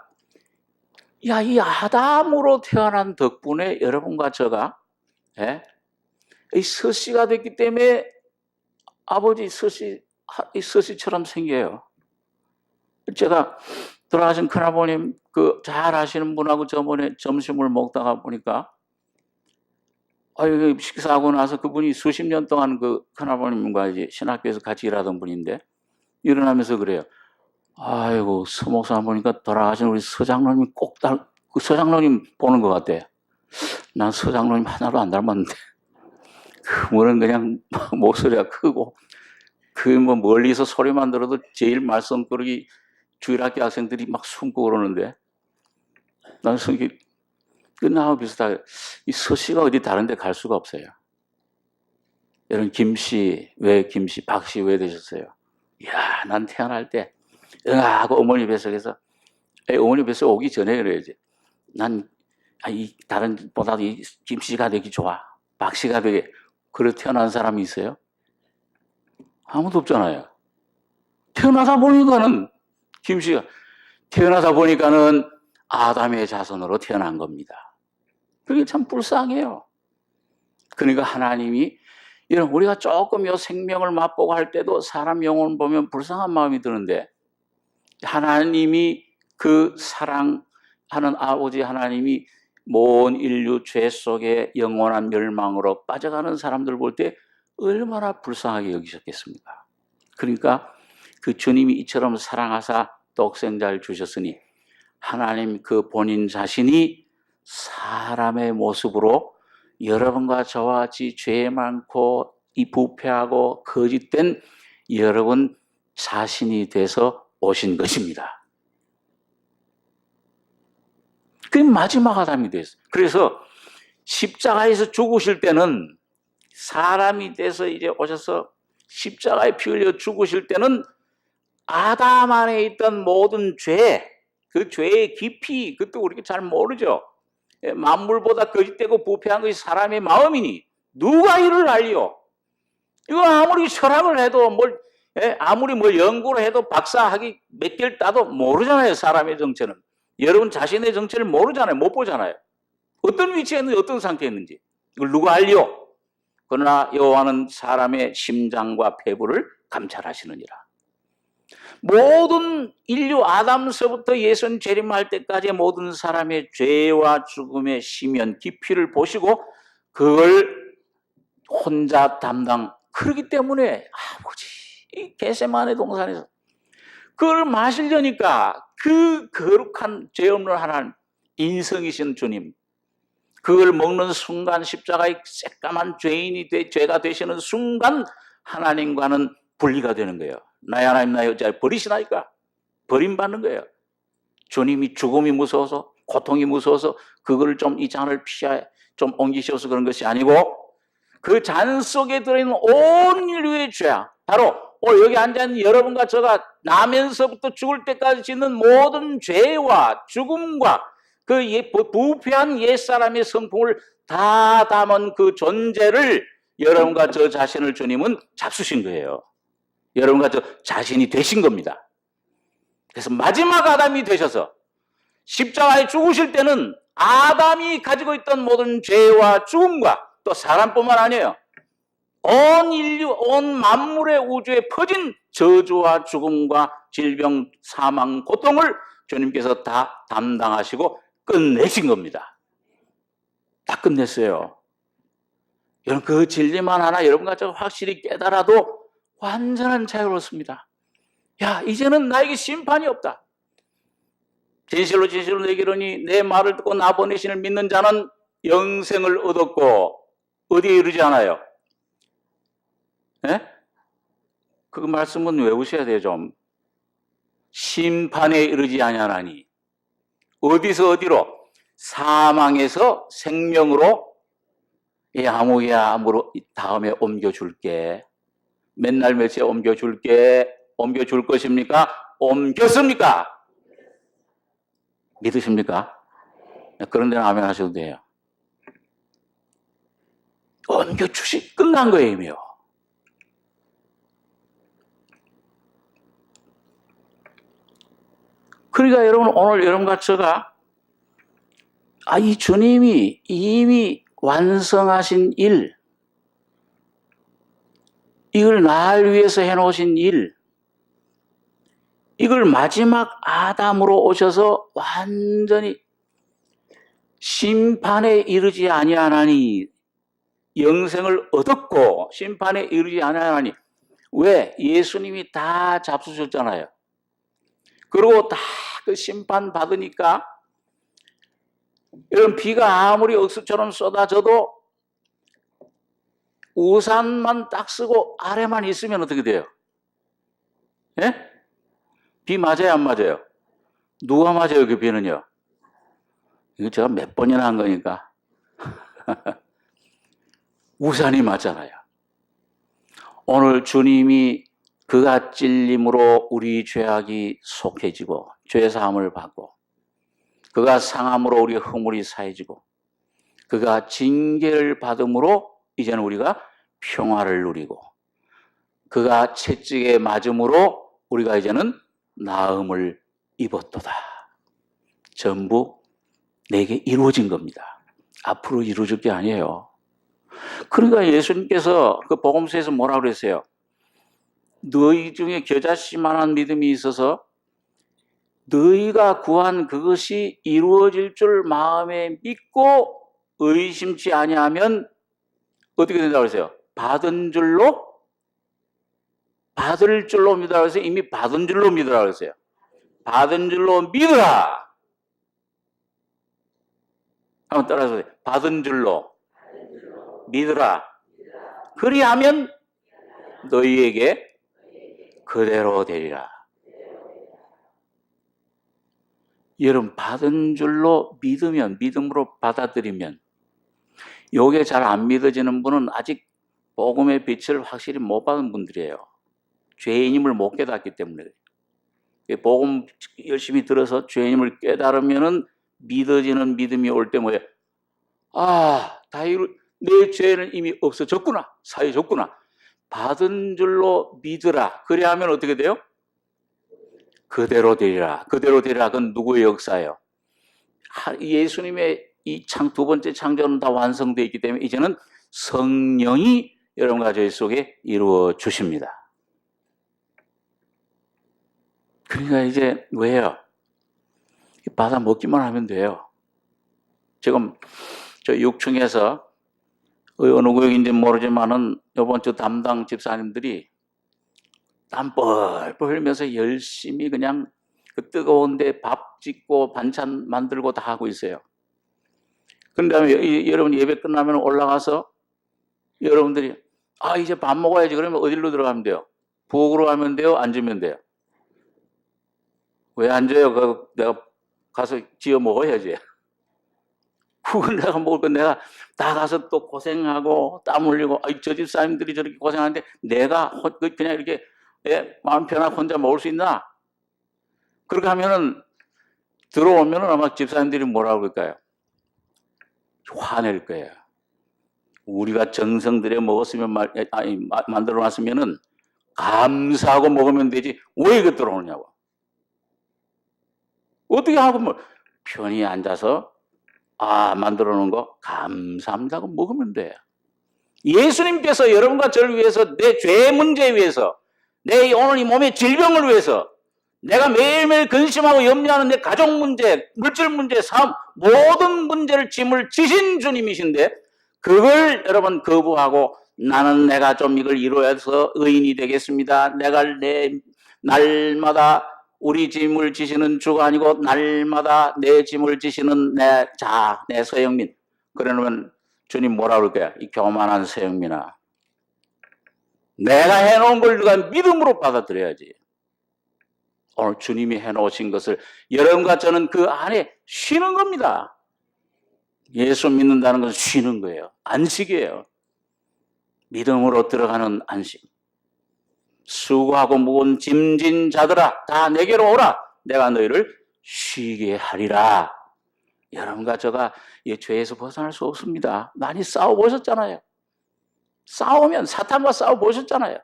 야, 이 아담으로 태어난 덕분에 여러분과 제가, 예? 이 서씨가 됐기 때문에 아버지 서씨처럼 생겨요. 제가 돌아가신 큰아버님, 잘 아시는 분하고 저번에 점심을 먹다가 보니까, 식사하고 나서 그분이 수십 년 동안 그 큰아버님과 이제 신학교에서 같이 일하던 분인데, 일어나면서 그래요. 아이고, 서목사 보니까 돌아가신 우리 서장로님이 그 서장로님 보는 것 같대. 난 서장로님 하나도 안 닮았는데. 그분은 그냥 목소리가 크고, 뭐 멀리서 소리만 들어도 제일 말썽꾸러기 주일학교 학생들이 막 숨고 그러는데, 난 성기 끝나고 비슷하게, 이 서씨가 어디 다른 데 갈 수가 없어요. 여러분, 김씨, 박씨 왜 되셨어요? 이야, 난 태어날 때, 하고 어머니 뱃속에서, 어머니 뱃속 오기 전에 그래야지. 난, 다른 보다도 이 김씨가 되기 좋아. 박씨가 되게, 그래 태어난 사람이 있어요? 아무도 없잖아요. 태어나다 보니까는, 김씨가, 태어나다 보니까는 아담의 자손으로 태어난 겁니다. 그게 참 불쌍해요. 그러니까 하나님이, 우리가 조금 요 생명을 맛보고 할 때도 사람 영혼 보면 불쌍한 마음이 드는데, 하나님이 그 사랑하는 아버지 하나님이 모든 인류 죄 속에 영원한 멸망으로 빠져가는 사람들 볼 때 얼마나 불쌍하게 여기셨겠습니까? 그러니까 그 주님이 이처럼 사랑하사 독생자를 주셨으니 하나님 그 본인 자신이 사람의 모습으로 여러분과 저와 같이 죄 많고 이 부패하고 거짓된 여러분 자신이 돼서 오신 것입니다. 그게 마지막 아담이 됐어요. 그래서 십자가에서 죽으실 때는 사람이 돼서 이제 오셔서 십자가에 피 흘려 죽으실 때는 아담 안에 있던 모든 죄, 그 죄의 깊이, 그것도 우리가 잘 모르죠. 만물보다 거짓되고 부패한 것이 사람의 마음이니 누가 이를 알리요? 이거 아무리 철학을 해도 아무리 연구를 해도 박사학위 몇 개를 따도 모르잖아요. 사람의 정체는. 여러분 자신의 정체를 모르잖아요. 못 보잖아요. 어떤 위치에 있는지 어떤 상태에 있는지 이걸 누가 알리요? 그러나 여호와는 사람의 심장과 폐부를 감찰하시느니라. 모든 인류 아담서부터 예수님 재림할 때까지 모든 사람의 죄와 죽음의 심연 깊이를 보시고 그걸 혼자 담당. 그렇기 때문에 아버지 이 겟세마네 동산에서 그걸 마시려니까 그 거룩한 죄 없는 하나님 인성이신 주님 그걸 먹는 순간 십자가의 새까만 죄가 되시는 순간 하나님과는 분리가 되는 거예요. 나의 하나님 나의 여자 버리시나이까? 버림받는 거예요. 주님이 죽음이 무서워서 고통이 무서워서 그거를 좀 이 잔을 피하 좀 옮기셔서 그런 것이 아니고 그 잔 속에 들어있는 온 인류의 죄악, 바로 오늘 여기 앉아있는 여러분과 저가 나면서부터 죽을 때까지 짓는 모든 죄와 죽음과 그 부패한 옛사람의 성품을 다 담은 그 존재를 여러분과 저 자신을 주님은 잡수신 거예요. 여러분과 저 자신이 되신 겁니다. 그래서 마지막 아담이 되셔서 십자가에 죽으실 때는 아담이 가지고 있던 모든 죄와 죽음과 또 사람뿐만 아니에요. 온 인류, 온 만물의 우주에 퍼진 저주와 죽음과 질병, 사망, 고통을 주님께서 다 담당하시고 끝내신 겁니다. 다 끝냈어요. 여러분 그 진리만 하나 여러분과 제가 확실히 깨달아도 완전한 자유를 얻습니다. 야, 이제는 나에게 심판이 없다. 진실로 진실로 내게 이르니 내 말을 듣고 나 보내신을 믿는 자는 영생을 얻었고 어디에 이르지 않아요? 예? 그 말씀은 외우셔야 돼요. 좀 심판에 이르지 아니하나니 어디서 어디로? 사망에서 생명으로. 아무로 다음에 옮겨줄게. 맨날 며칠 옮겨줄게. 옮겨줄 것입니까? 옮겼습니까? 믿으십니까? 그런 데는 아멘 하셔도 돼요. 옮겨주시 끝난 거예요, 이미요. 그러니까 여러분 오늘 여러분과 제가 이 주님이 이미 완성하신 일, 이걸 날 위해서 해놓으신 일, 이걸 마지막 아담으로 오셔서 완전히 심판에 이르지 아니하나니 영생을 얻었고 심판에 이르지 아니하나니 왜? 예수님이 다 잡수셨잖아요. 그리고 다 그 심판 받으니까 이런 비가 아무리 억수처럼 쏟아져도 우산만 딱 쓰고 아래만 있으면 어떻게 돼요? 예? 비 맞아요, 안 맞아요? 누가 맞아요, 그 비는요? 이거 제가 몇 번이나 한 거니까. 우산이 맞잖아요. 오늘 주님이 그가 찔림으로 우리 죄악이 속해지고 죄사함을 받고 그가 상함으로 우리 허물이 사해지고 그가 징계를 받음으로 이제는 우리가 평화를 누리고 그가 채찍에 맞음으로 우리가 이제는 나음을 입었도다. 전부 내게 이루어진 겁니다. 앞으로 이루어질 게 아니에요. 그러니까 예수님께서 그 복음서에서 뭐라고 그랬어요? 너희 중에 겨자씨만한 믿음이 있어서 너희가 구한 그것이 이루어질 줄 마음에 믿고 의심치 아니하면 어떻게 된다고 그랬어요? 받을 줄로 믿으라고 해서 이미 받은 줄로 믿으라고 그랬어요. 받은 줄로 믿으라. 한번 따라서 보세요. 받은 줄로 믿으라. 그리하면 너희에게 그대로 되리라. 여러분 받은 줄로 믿으면, 믿음으로 받아들이면, 요게 잘 안 믿어지는 분은 아직 복음의 빛을 확실히 못 받은 분들이에요. 죄인임을 못 깨닫기 때문에. 복음 열심히 들어서 죄인임을 깨달으면은 믿어지는 믿음이 올 때 뭐예요? 내 죄는 이미 없어졌구나. 사해졌구나. 받은 줄로 믿으라. 그래 하면 어떻게 돼요? 그대로 되리라. 그대로 되리라. 그건 누구의 역사예요? 예수님의 이 두 번째 창조는 다 완성되어 있기 때문에 이제는 성령이 여러분과 저희 속에 이루어 주십니다. 그러니까 이제 왜요? 받아 먹기만 하면 돼요. 지금 저 6층에서 어느 구역인지 모르지만은 이번 주 담당 집사님들이 땀 뻘뻘 흘리면서 열심히 그냥 그 뜨거운데 밥 짓고 반찬 만들고 다 하고 있어요. 그런 다음에 여러분 예배 끝나면 올라가서 여러분들이 아, 이제 밥 먹어야지. 그러면 어디로 들어가면 돼요? 부엌으로 가면 돼요? 앉으면 돼요? 왜 앉아요? 내가 가서 지어 먹어야지. 그건 내가 먹을 건 내가 나가서 또 고생하고 땀 흘리고, 저 집 사람들이 저렇게 고생하는데 내가 그냥 이렇게 마음 편하게 혼자 먹을 수 있나? 그렇게 하면은 들어오면은 아마 집사님들이 뭐라고 그럴까요? 화낼 거예요. 우리가 정성 들여 먹었으면 만들어 놨으면은 감사하고 먹으면 되지. 왜 이거 들어오냐고. 어떻게 하고 뭐 편히 앉아서 만들어 놓은 거 감사합니다 하고 먹으면 돼요. 예수님께서 여러분과 저를 위해서 내 죄 문제 위해서 내 오늘 이 몸의 질병을 위해서 내가 매일매일 근심하고 염려하는 내 가족 문제, 물질 문제, 삶 모든 문제를 짐을 지신 주님이신데 그걸 여러분 거부하고 나는 내가 좀 이걸 이루어서 의인이 되겠습니다. 내가 날마다 우리 짐을 지시는 주가 아니고 날마다 내 짐을 지시는 내 서영민. 그러면 주님 뭐라 그럴 거야? 이 교만한 서영민아. 내가 해놓은 걸 누가 믿음으로 받아들여야지. 오늘 주님이 해놓으신 것을 여러분과 저는 그 안에 쉬는 겁니다. 예수 믿는다는 건 쉬는 거예요. 안식이에요. 믿음으로 들어가는 안식. 수고하고 무거운 짐진 자들아 다 내게로 오라. 내가 너희를 쉬게 하리라. 여러분과 저가 이 죄에서 벗어날 수 없습니다. 많이 싸워보셨잖아요. 싸우면 사탄과 싸워보셨잖아요.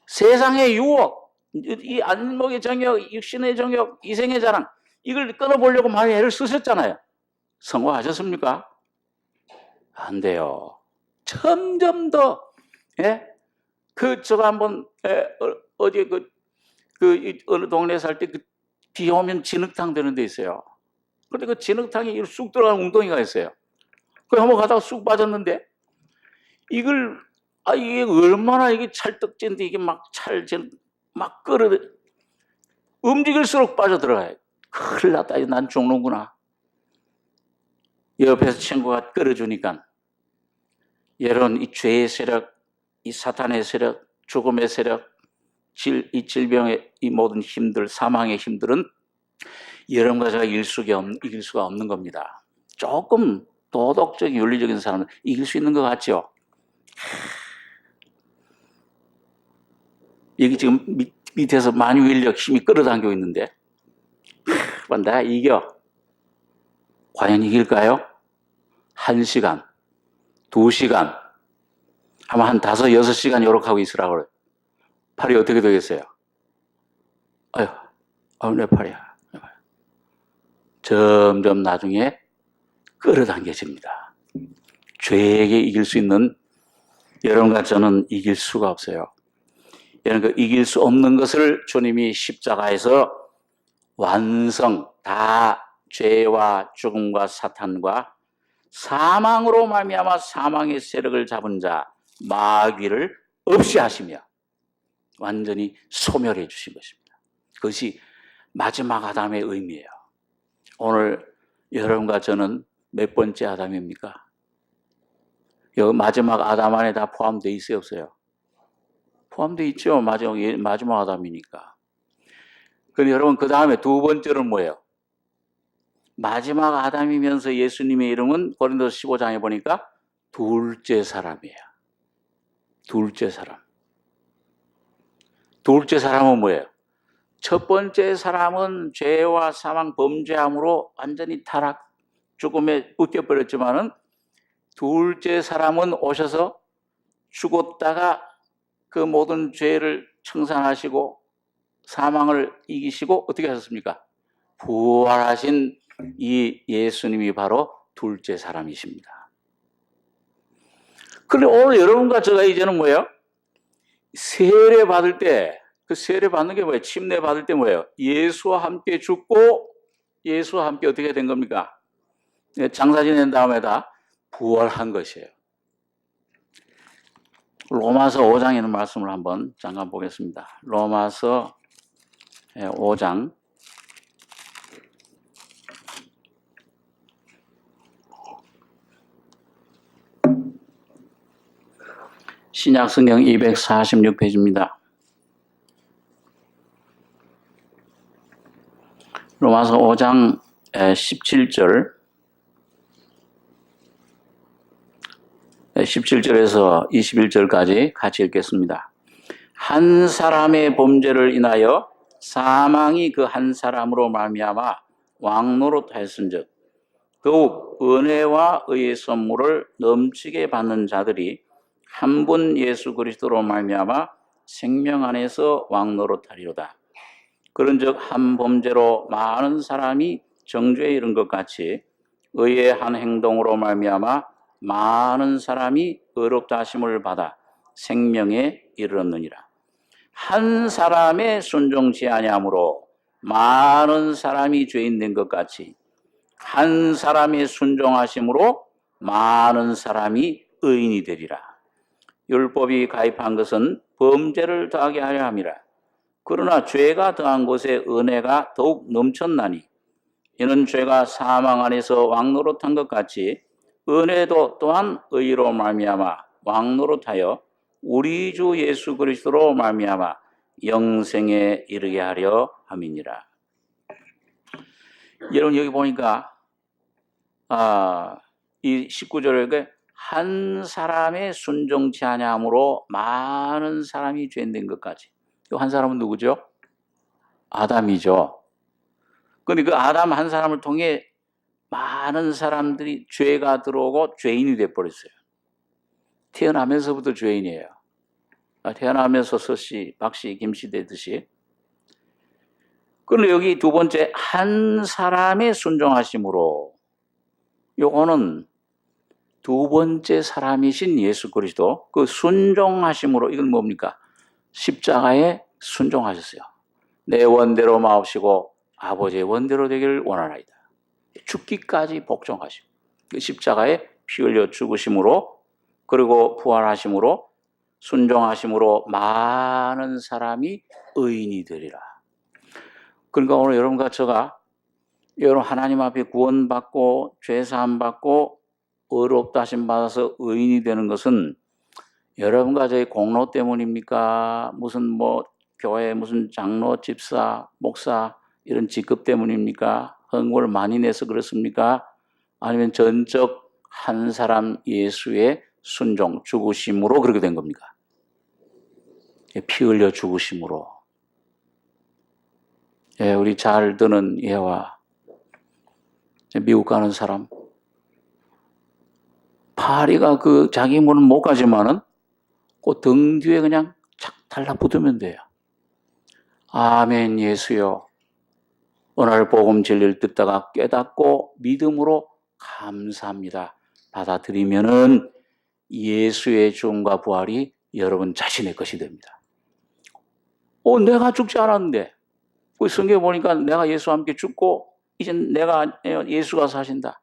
세상의 유혹, 이 안목의 정욕, 육신의 정욕, 이생의 자랑 이걸 끊어보려고 많이 애를 쓰셨잖아요. 성공하셨습니까? 안 돼요. 점점 더 제가 한번 어디 어느 동네에 살 때 비 오면 진흙탕 되는 데 있어요. 근데 그 진흙탕이 쑥 들어가는 웅덩이가 있어요. 그 한번 가다가 쑥 빠졌는데 이게 얼마나 이게 찰떡진데 이게 막 끌어 움직일수록 빠져들어가요. 큰일 났다. 난 죽는구나. 옆에서 친구가 끌어주니까 여러분 이 죄의 세력, 이 사탄의 세력, 죽음의 세력, 이 질병의 이 모든 힘들, 사망의 힘들은 여러분과 제가 이길 수가 없는 겁니다. 조금 도덕적인 윤리적인 사람은 이길 수 있는 것 같죠? 여기 지금 밑에서 만유인력 힘이 끌어당기고 있는데 내가 이겨. 과연 이길까요? 1시간, 2시간, 아마 한 5, 6시간 요렇게 하고 있으라고 그래요. 팔이 어떻게 되겠어요? 내 팔이야. 점점 나중에 끌어당겨집니다. 죄에게 이길 수 있는 여러분과 저는 이길 수가 없어요. 여러분 이길 수 없는 것을 주님이 십자가에서 완성, 다 죄와 죽음과 사탄과 사망으로 말미암아 사망의 세력을 잡은 자 마귀를 없이 하시며 완전히 소멸해 주신 것입니다. 그것이 마지막 아담의 의미예요. 오늘 여러분과 저는 몇 번째 아담입니까? 여기 마지막 아담 안에 다 포함되어 있어요, 없어요? 포함되어 있죠. 마지막 아담이니까. 그런데 여러분 그 다음에 두 번째는 뭐예요? 마지막 아담이면서 예수님의 이름은 고린도서 15장에 보니까 둘째 사람이에요. 둘째 사람. 둘째 사람은 뭐예요? 첫 번째 사람은 죄와 사망 범죄함으로 완전히 타락, 죽음에 묶여버렸지만은 둘째 사람은 오셔서 죽었다가 그 모든 죄를 청산하시고 사망을 이기시고 어떻게 하셨습니까? 부활하신 이 예수님이 바로 둘째 사람이십니다. 그런데 오늘 여러분과 제가 이제는 뭐예요? 세례 받을 때, 그 세례 받는 게 뭐예요? 침례 받을 때 뭐예요? 예수와 함께 죽고 예수와 함께 어떻게 된 겁니까? 장사 지낸 다음에 다 부활한 것이에요. 로마서 5장에 있는 말씀을 한번 잠깐 보겠습니다. 로마서 5장 신약 성경 246페이지입니다. 로마서 5장 17절에서 21절까지 같이 읽겠습니다. 한 사람의 범죄를 인하여 사망이 그 한 사람으로 말미암아 왕노릇하였은즉 더욱 은혜와 의의 선물을 넘치게 받는 자들이 한 분 예수 그리스도로 말미암아 생명 안에서 왕노릇하리로다. 그런즉 한 범죄로 많은 사람이 정죄에 이른 것 같이 의의 한 행동으로 말미암아 많은 사람이 의롭다 하심을 받아 생명에 이르렀느니라. 한 사람의 순종치 아니함으로 많은 사람이 죄인 된 것 같이 한 사람의 순종하심으로 많은 사람이 의인이 되리라. 율법이 가입한 것은 범죄를 더하게 하려 함이라. 그러나 죄가 더한 곳에 은혜가 더욱 넘쳤나니 이는 죄가 사망 안에서 왕노릇한 것 같이 은혜도 또한 의로 말미암아 왕노릇하여 우리 주 예수 그리스도로 말미암아 영생에 이르게 하려 함이니라. 여러분 여기 보니까 이 19절에 한 사람의 순종치 아니함으로 많은 사람이 죄인 것 같이. 한 사람은 누구죠? 아담이죠. 그런데 그 아담 한 사람을 통해 많은 사람들이 죄가 들어오고 죄인이 돼버렸어요. 태어나면서부터 죄인이에요. 태어나면서 서씨, 박씨, 김씨 되듯이. 그런데 여기 두 번째 한 사람의 순종하심으로 요거는 두 번째 사람이신 예수 그리스도 그 순종하심으로 이건 뭡니까? 십자가에 순종하셨어요. 내 원대로 마옵시고 아버지의 원대로 되기를 원하나이다. 죽기까지 복종하시고 십자가에 피 흘려 죽으심으로 그리고 부활하심으로 순종하심으로 많은 사람이 의인이 되리라. 그러니까 오늘 여러분과 저가 여러분 하나님 앞에 구원받고 죄사함 받고 의롭다 하심 받아서 의인이 되는 것은 여러분과 저의 공로 때문입니까? 무슨 교회 무슨 장로, 집사, 목사 이런 직급 때문입니까? 헌금을 많이 내서 그렇습니까? 아니면 전적 한 사람 예수의 순종, 죽으심으로 그렇게 된 겁니까? 피 흘려 죽으심으로. 우리 잘 듣는 예와 미국 가는 사람 파리가 자기 문은 못 가지만은 그 등 뒤에 그냥 착 달라붙으면 돼요. 아멘 예수여. 오늘 복음 진리를 듣다가 깨닫고 믿음으로 감사합니다. 받아들이면은 예수의 죽음과 부활이 여러분 자신의 것이 됩니다. 내가 죽지 않았는데. 성경에 보니까 내가 예수와 함께 죽고 이제 내가 예수가 사신다.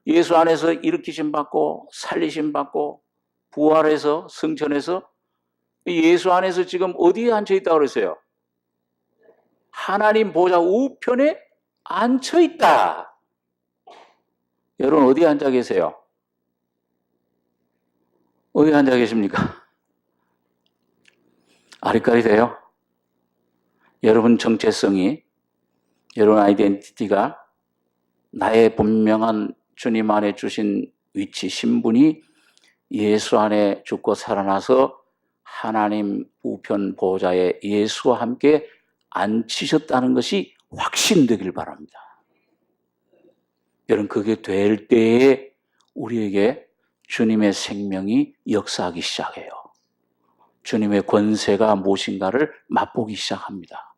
예수 안에서 일으키심 받고 살리심 받고 부활해서 승천해서 예수 안에서 지금 어디에 앉혀 있다고 그랬어요? 하나님 보좌 우편에 앉혀 있다. 여러분 어디에 앉아 계세요? 어디에 앉아 계십니까? 아리까리돼요? 여러분 정체성이, 여러분 아이덴티티가 나의 분명한 주님 안에 주신 위치, 신분이 예수 안에 죽고 살아나서 하나님 우편 보좌에 예수와 함께 앉히셨다는 것이 확신되길 바랍니다. 여러분 그게 될 때에 우리에게 주님의 생명이 역사하기 시작해요. 주님의 권세가 무엇인가를 맛보기 시작합니다.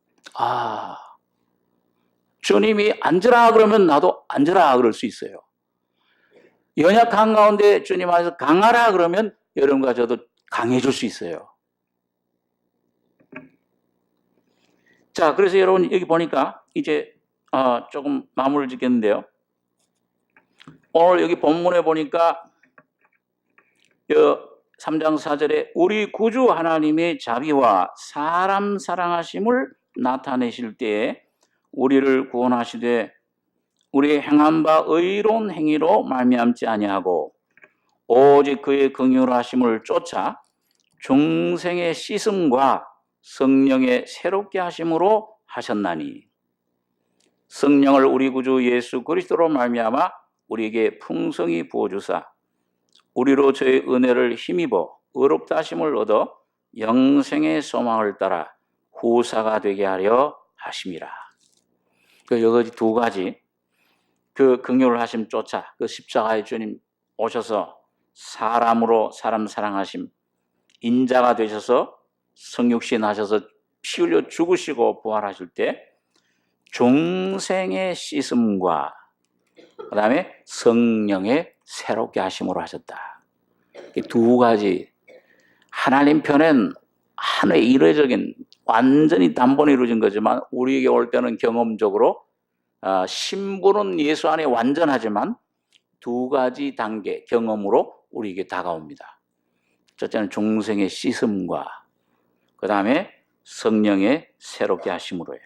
주님이 앉으라 그러면 나도 앉으라 그럴 수 있어요. 연약한 가운데 주님 안에서 강하라 그러면 여러분과 저도 강해질 수 있어요. 자, 그래서 여러분 여기 보니까 이제 조금 마무리를 짓겠는데요. 오늘 여기 본문에 보니까 3장 4절에 우리 구주 하나님의 자비와 사람 사랑하심을 나타내실 때에 우리를 구원하시되 우리의 행한 바 의로운 행위로 말미암지 아니하고 오직 그의 긍휼하심을 쫓아 중생의 씻음과 성령의 새롭게 하심으로 하셨나니 성령을 우리 구주 예수 그리스도로 말미암아 우리에게 풍성히 부어주사 우리로 저의 은혜를 힘입어 의롭다 하심을 얻어 영생의 소망을 따라 후사가 되게 하려 하심이라. 그 여기 두 가지 그 긍휼을 하심 쫓아 그 십자가의 주님 오셔서 사람으로 사람 사랑하심, 인자가 되셔서 성육신 하셔서 피 흘려 죽으시고 부활하실 때 중생의 씻음과 그 다음에 성령의 새롭게 하심으로 하셨다. 이 두 가지 하나님 편엔 하나의 이례적인 완전히 단번에 이루어진 거지만 우리에게 올 때는 경험적으로 신분은 예수 안에 완전하지만 두 가지 단계 경험으로 우리에게 다가옵니다. 첫째는 중생의 씻음과 그 다음에 성령의 새롭게 하심으로요.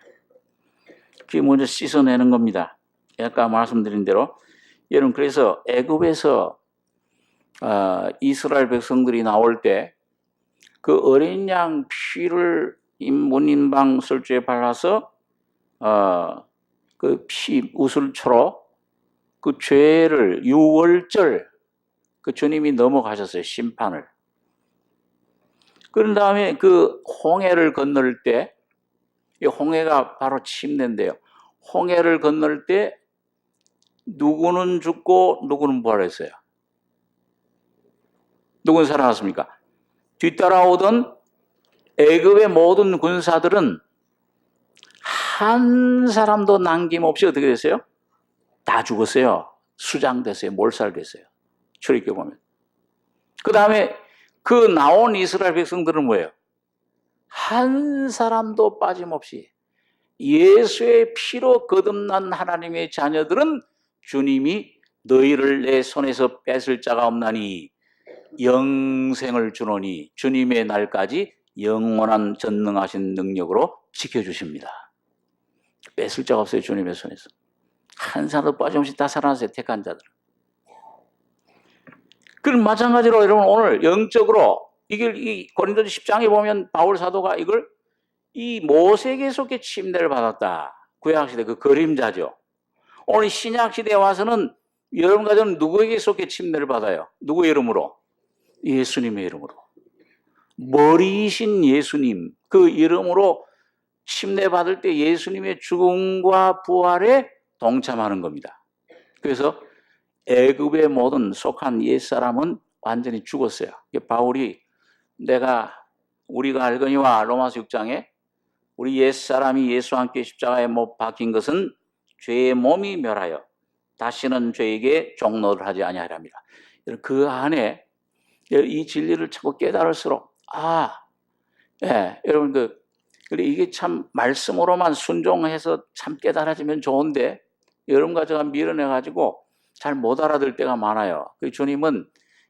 그게 먼저 씻어내는 겁니다. 아까 말씀드린 대로 여러분 그래서 애굽에서 이스라엘 백성들이 나올 때 그 어린 양 피를 문인방 설주에 발라서 그 피 우슬초로 그 죄를 유월절 그 주님이 넘어가셨어요. 심판을. 그런 다음에 그 홍해를 건널 때 이 홍해가 바로 침례인데요. 홍해를 건널 때 누구는 죽고 누구는 부활했어요. 누구는 살아났습니까? 뒤따라오던 애굽의 모든 군사들은 한 사람도 남김없이 어떻게 됐어요? 다 죽었어요. 수장됐어요. 몰살됐어요. 출애굽기 보면. 그 다음에 그 나온 이스라엘 백성들은 뭐예요? 한 사람도 빠짐없이 예수의 피로 거듭난 하나님의 자녀들은 주님이 너희를 내 손에서 뺏을 자가 없나니 영생을 주노니 주님의 날까지 영원한 전능하신 능력으로 지켜주십니다. 뺏을 자가 없어요. 주님의 손에서. 한 사람도 빠짐없이 다 살아났어요. 택한 자들. 그럼 마찬가지로 여러분 오늘 영적으로 이 고린도서 10장에 보면 바울 사도가 이걸 이 모세에게서 침례를 받았다. 구약시대 그 그림자죠. 오늘 신약시대에 와서는 여러분 가정은 누구에게서 침례를 받아요? 누구의 이름으로? 예수님의 이름으로. 머리이신 예수님 그 이름으로 침례 받을 때 예수님의 죽음과 부활에 동참하는 겁니다. 그래서 애굽의 모든 속한 옛사람은 완전히 죽었어요. 바울이 우리가 알거니와 로마서 6장에 우리 옛사람이 예수와 함께 십자가에 못 박힌 것은 죄의 몸이 멸하여 다시는 죄에게 종노를 하지 아니하리라. 그 안에 이 진리를 자꾸 깨달을수록 여러분 이게 참 말씀으로만 순종해서 참 깨달아지면 좋은데 여러분과 제가 밀어내가지고 잘 못 알아들 때가 많아요. 그 주님은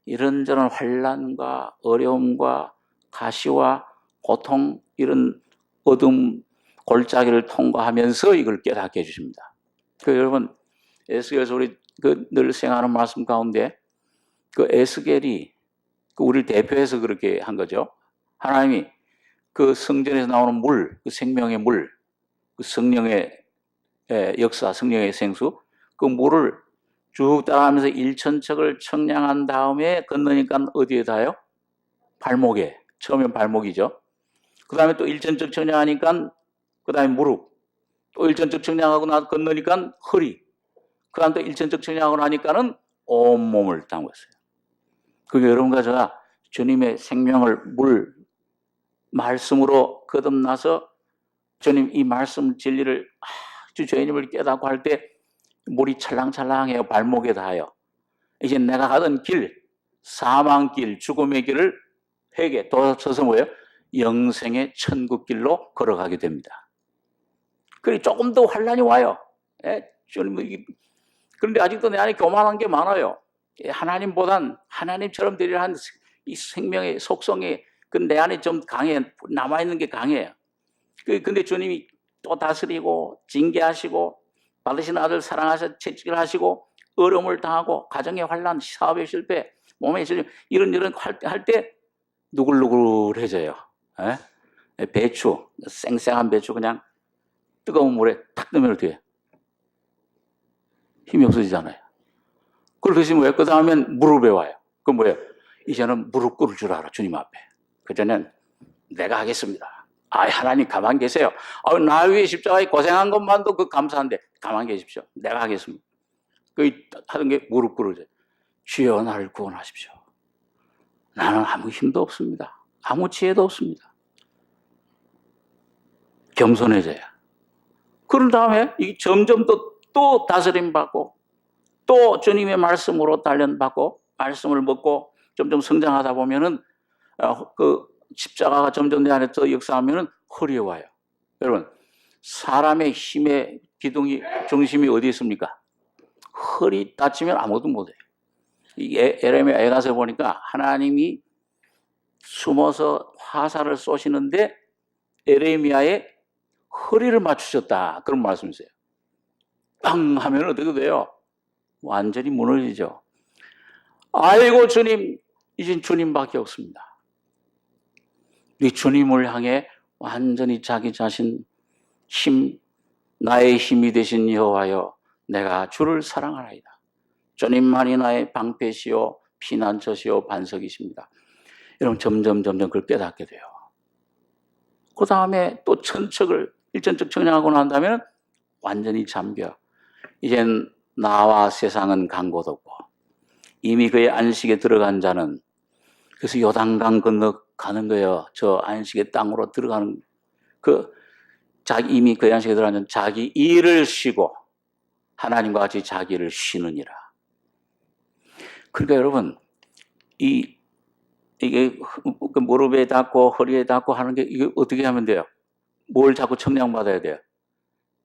이런저런 환난과 어려움과 가시와 고통 이런 어둠 골짜기를 통과하면서 이걸 깨닫게 해주십니다. 여러분 에스겔에서 우리 늘 생각하는 말씀 가운데 그 에스겔이 우리를 대표해서 그렇게 한 거죠. 하나님이 그 성전에서 나오는 물, 그 생명의 물, 그 성령의 역사, 성령의 생수, 그 물을 쭉 따라가면서 일천척을 청량한 다음에 건너니까 어디에 닿아요? 발목에. 처음엔 발목이죠. 그 다음에 또 일천척 청량하니까 그 다음에 무릎. 또 일천척 청량하고 나서 건너니까 허리. 그 다음에 또 일천척 청량하고 나니까는 온몸을 담궜어요. 그게 여러분과 제가 주님의 생명을 말씀으로 거듭나서 주님 이 말씀 진리를 주 죄인임을 깨닫고 할 때 물이 찰랑찰랑해요. 발목에 닿아요. 이제 내가 가던 길, 사망길, 죽음의 길을 회개, 돌아서서 뭐예요? 영생의 천국길로 걸어가게 됩니다. 그리고 조금 더 환난이 와요. 그런데 아직도 내 안에 교만한 게 많아요. 하나님보단 하나님처럼 되리라 한 이 생명의 속성이 내 안에 좀 강해, 남아있는 게 강해요. 근데 주님이 또 다스리고 징계하시고 받으신 아들 사랑하셔 채찍을 하시고 어려움을 당하고 가정의 환난, 사업의 실패, 몸의 실패 이런 할 때 누글누글해져요. 예? 배추, 쌩쌩한 배추 그냥 뜨거운 물에 탁 넣으면 어떻게 해요? 힘이 없어지잖아요. 그걸 드시면 왜? 그 다음엔 무릎에 와요. 그건 뭐예요? 이제는 무릎 꿇을 줄 알아, 주님 앞에. 그전엔 내가 하겠습니다. 아, 하나님 가만 계세요. 나 위에 십자가에 고생한 것만도 그 감사한데 가만 계십시오. 내가 하겠습니다. 그 하던 게 무릎 꿇으죠. 주여 나를 구원하십시오. 나는 아무 힘도 없습니다. 아무 지혜도 없습니다. 겸손해져야. 그런 다음에 점점 또 다스림 받고 또 주님의 말씀으로 단련받고 말씀을 먹고 점점 성장하다 보면은 그 십자가가 점점 내 안에 더 역사하면은 허리에 와요. 여러분, 사람의 힘의 기둥이 중심이 어디 있습니까? 허리 다치면 아무것도 못해요. 에레미야 애가서 보니까 하나님이 숨어서 화살을 쏘시는데 에레미야의 허리를 맞추셨다. 그런 말씀이세요. 빵 하면 어떻게 돼요? 완전히 무너지죠. 아이고 주님, 이젠 주님밖에 없습니다. 이 주님을 향해 완전히 자기 자신 나의 힘이 되신 여호와여, 내가 주를 사랑하나이다. 주님만이 나의 방패시요 피난처시요 반석이십니다. 여러분 점점 그걸 깨닫게 돼요. 그 다음에 또 천척을 일천척 청량하고 난 다음에 완전히 잠겨. 이젠 나와 세상은 간 곳 없고 이미 그의 안식에 들어간 자는, 그래서 요단강 건너 가는 거예요. 저 안식의 땅으로 들어가는 이미 그의 안식에 들어간 자는 자기 일을 쉬고 하나님과 같이 자기 일을 쉬느니라. 그러니까 여러분 이게 무릎에 닿고 허리에 닿고 하는 게 이게 어떻게 하면 돼요? 뭘 자꾸 청량받아야 돼요?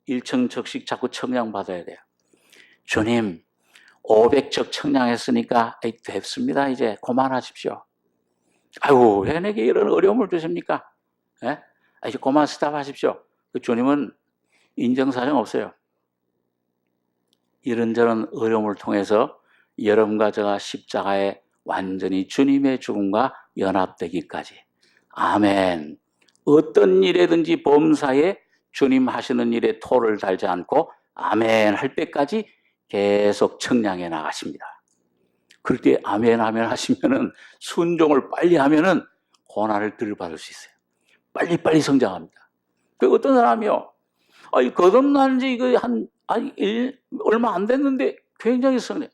일청척씩 자꾸 청량받아야 돼요. 주님 500척 청량했으니까 됐습니다. 이제 그만하십시오. 아이고 왜 내게 이런 어려움을 주십니까? 예? 이제 그만 스탑하십시오. 주님은 인정사정 없어요. 이런저런 어려움을 통해서 여러분과 제가 십자가에 완전히 주님의 죽음과 연합되기까지. 아멘. 어떤 일에든지 범사에 주님 하시는 일에 토를 달지 않고 아멘 할 때까지 계속 청량해 나가십니다. 그럴 때 아멘 하시면은 순종을 빨리 하면은 고난을 덜 받을 수 있어요. 빨리 성장합니다. 그 어떤 사람이요, 거듭난 지 이거 얼마 안 됐는데 굉장히 성장.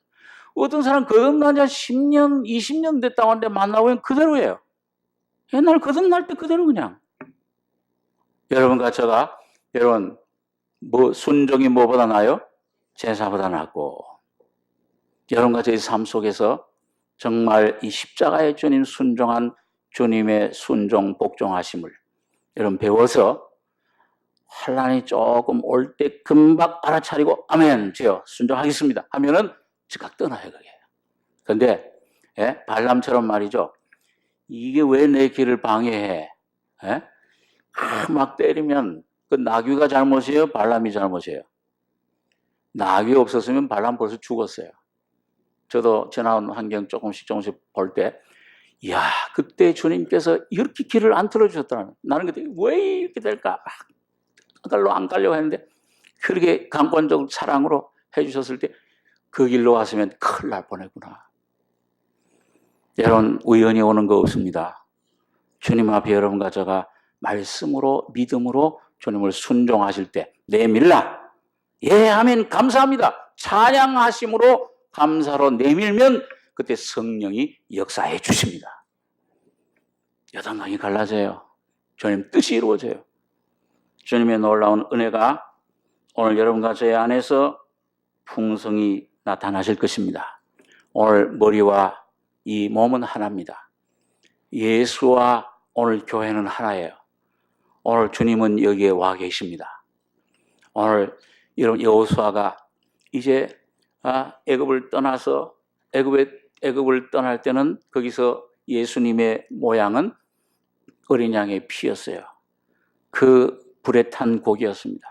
어떤 사람 거듭난 지 10년, 20년 됐다고 하는데 만나보면 그대로예요. 옛날 거듭날 때 그대로 그냥. 여러분과 제가, 여러분, 순종이 뭐보다 나아요? 제사보다 낫고. 여러분과 저희 삶 속에서 정말 이 십자가의 주님 순종한 주님의 순종, 복종하심을 여러분 배워서 환난이 조금 올 때 금방 알아차리고 아멘, 주여 순종하겠습니다 하면은 즉각 떠나요, 그게. 그런데 발람처럼 말이죠. 이게 왜 내 길을 방해해? 막 때리면 그 나귀가 잘못이에요? 발람이 잘못이에요? 나귀 없었으면 발람 벌써 죽었어요. 저도 지나온 환경 조금씩 볼 때, 이야, 그때 주님께서 이렇게 길을 안 틀어주셨더라면 나는 그때 왜 이렇게 될까? 안 가려고 했는데 그렇게 강권적 사랑으로 해주셨을 때 그 길로 왔으면 큰일 날 뻔했구나. 여러분, 우연히 오는 거 없습니다. 주님 앞에 여러분과 제가 말씀으로 믿음으로 주님을 순종하실 때 내밀라. 예, 아멘, 감사합니다. 찬양하심으로 감사로 내밀면 그때 성령이 역사해 주십니다. 요단강이 갈라져요. 주님 뜻이 이루어져요. 주님의 놀라운 은혜가 오늘 여러분과 제 안에서 풍성히 나타나실 것입니다. 오늘 머리와 이 몸은 하나입니다. 예수와 오늘 교회는 하나예요. 오늘 주님은 여기에 와 계십니다. 오늘 이런 여호수아가 이제 애굽을 떠나서 애굽을 떠날 때는 거기서 예수님의 모양은 어린 양의 피였어요. 그 불에 탄 고기였습니다.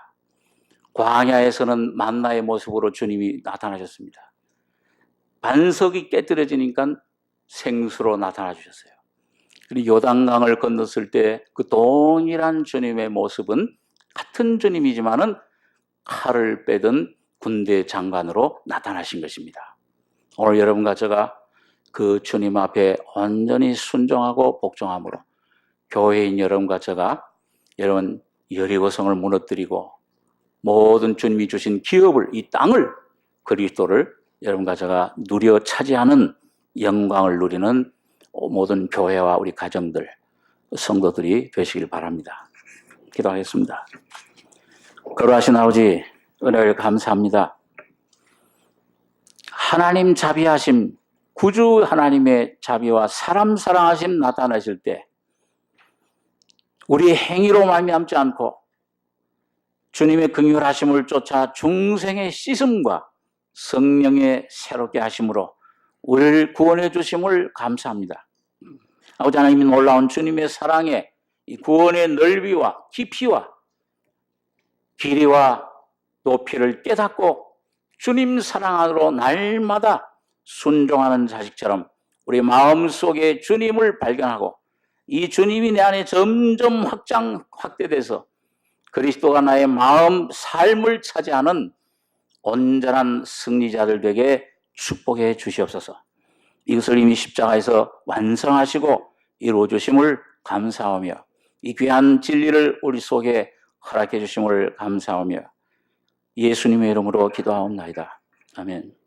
광야에서는 만나의 모습으로 주님이 나타나셨습니다. 반석이 깨뜨려지니까 생수로 나타나 주셨어요. 그리고 요단강을 건넜을 때 그 동일한 주님의 모습은 같은 주님이지만은 칼을 빼든 군대 장관으로 나타나신 것입니다. 오늘 여러분과 제가 그 주님 앞에 온전히 순종하고 복종함으로 교회인 여러분과 제가 여러분 여리고성을 무너뜨리고 모든 주님이 주신 기업을, 이 땅을, 그리스도를 여러분과 제가 누려 차지하는 영광을 누리는 모든 교회와 우리 가정들, 성도들이 되시길 바랍니다. 기도하겠습니다. 거룩하신 아버지, 은혜를 감사합니다. 하나님 자비하심, 구주 하나님의 자비와 사람 사랑하심 나타나실 때 우리 행위로 말미암지 않고 주님의 긍휼하심을 쫓아 중생의 씻음과 성령의 새롭게 하심으로 우리를 구원해 주심을 감사합니다. 아버지 하나님이 놀라운 주님의 사랑에 이 구원의 넓이와 깊이와 길이와 높이를 깨닫고 주님 사랑 안으로 날마다 순종하는 자식처럼 우리 마음속에 주님을 발견하고 이 주님이 내 안에 점점 확대돼서 그리스도가 나의 마음, 삶을 차지하는 온전한 승리자들 되게 축복해 주시옵소서. 이것을 이미 십자가에서 완성하시고 이루어 주심을 감사하며 이 귀한 진리를 우리 속에 허락해 주심을 감사하며 예수님의 이름으로 기도하옵나이다. 아멘.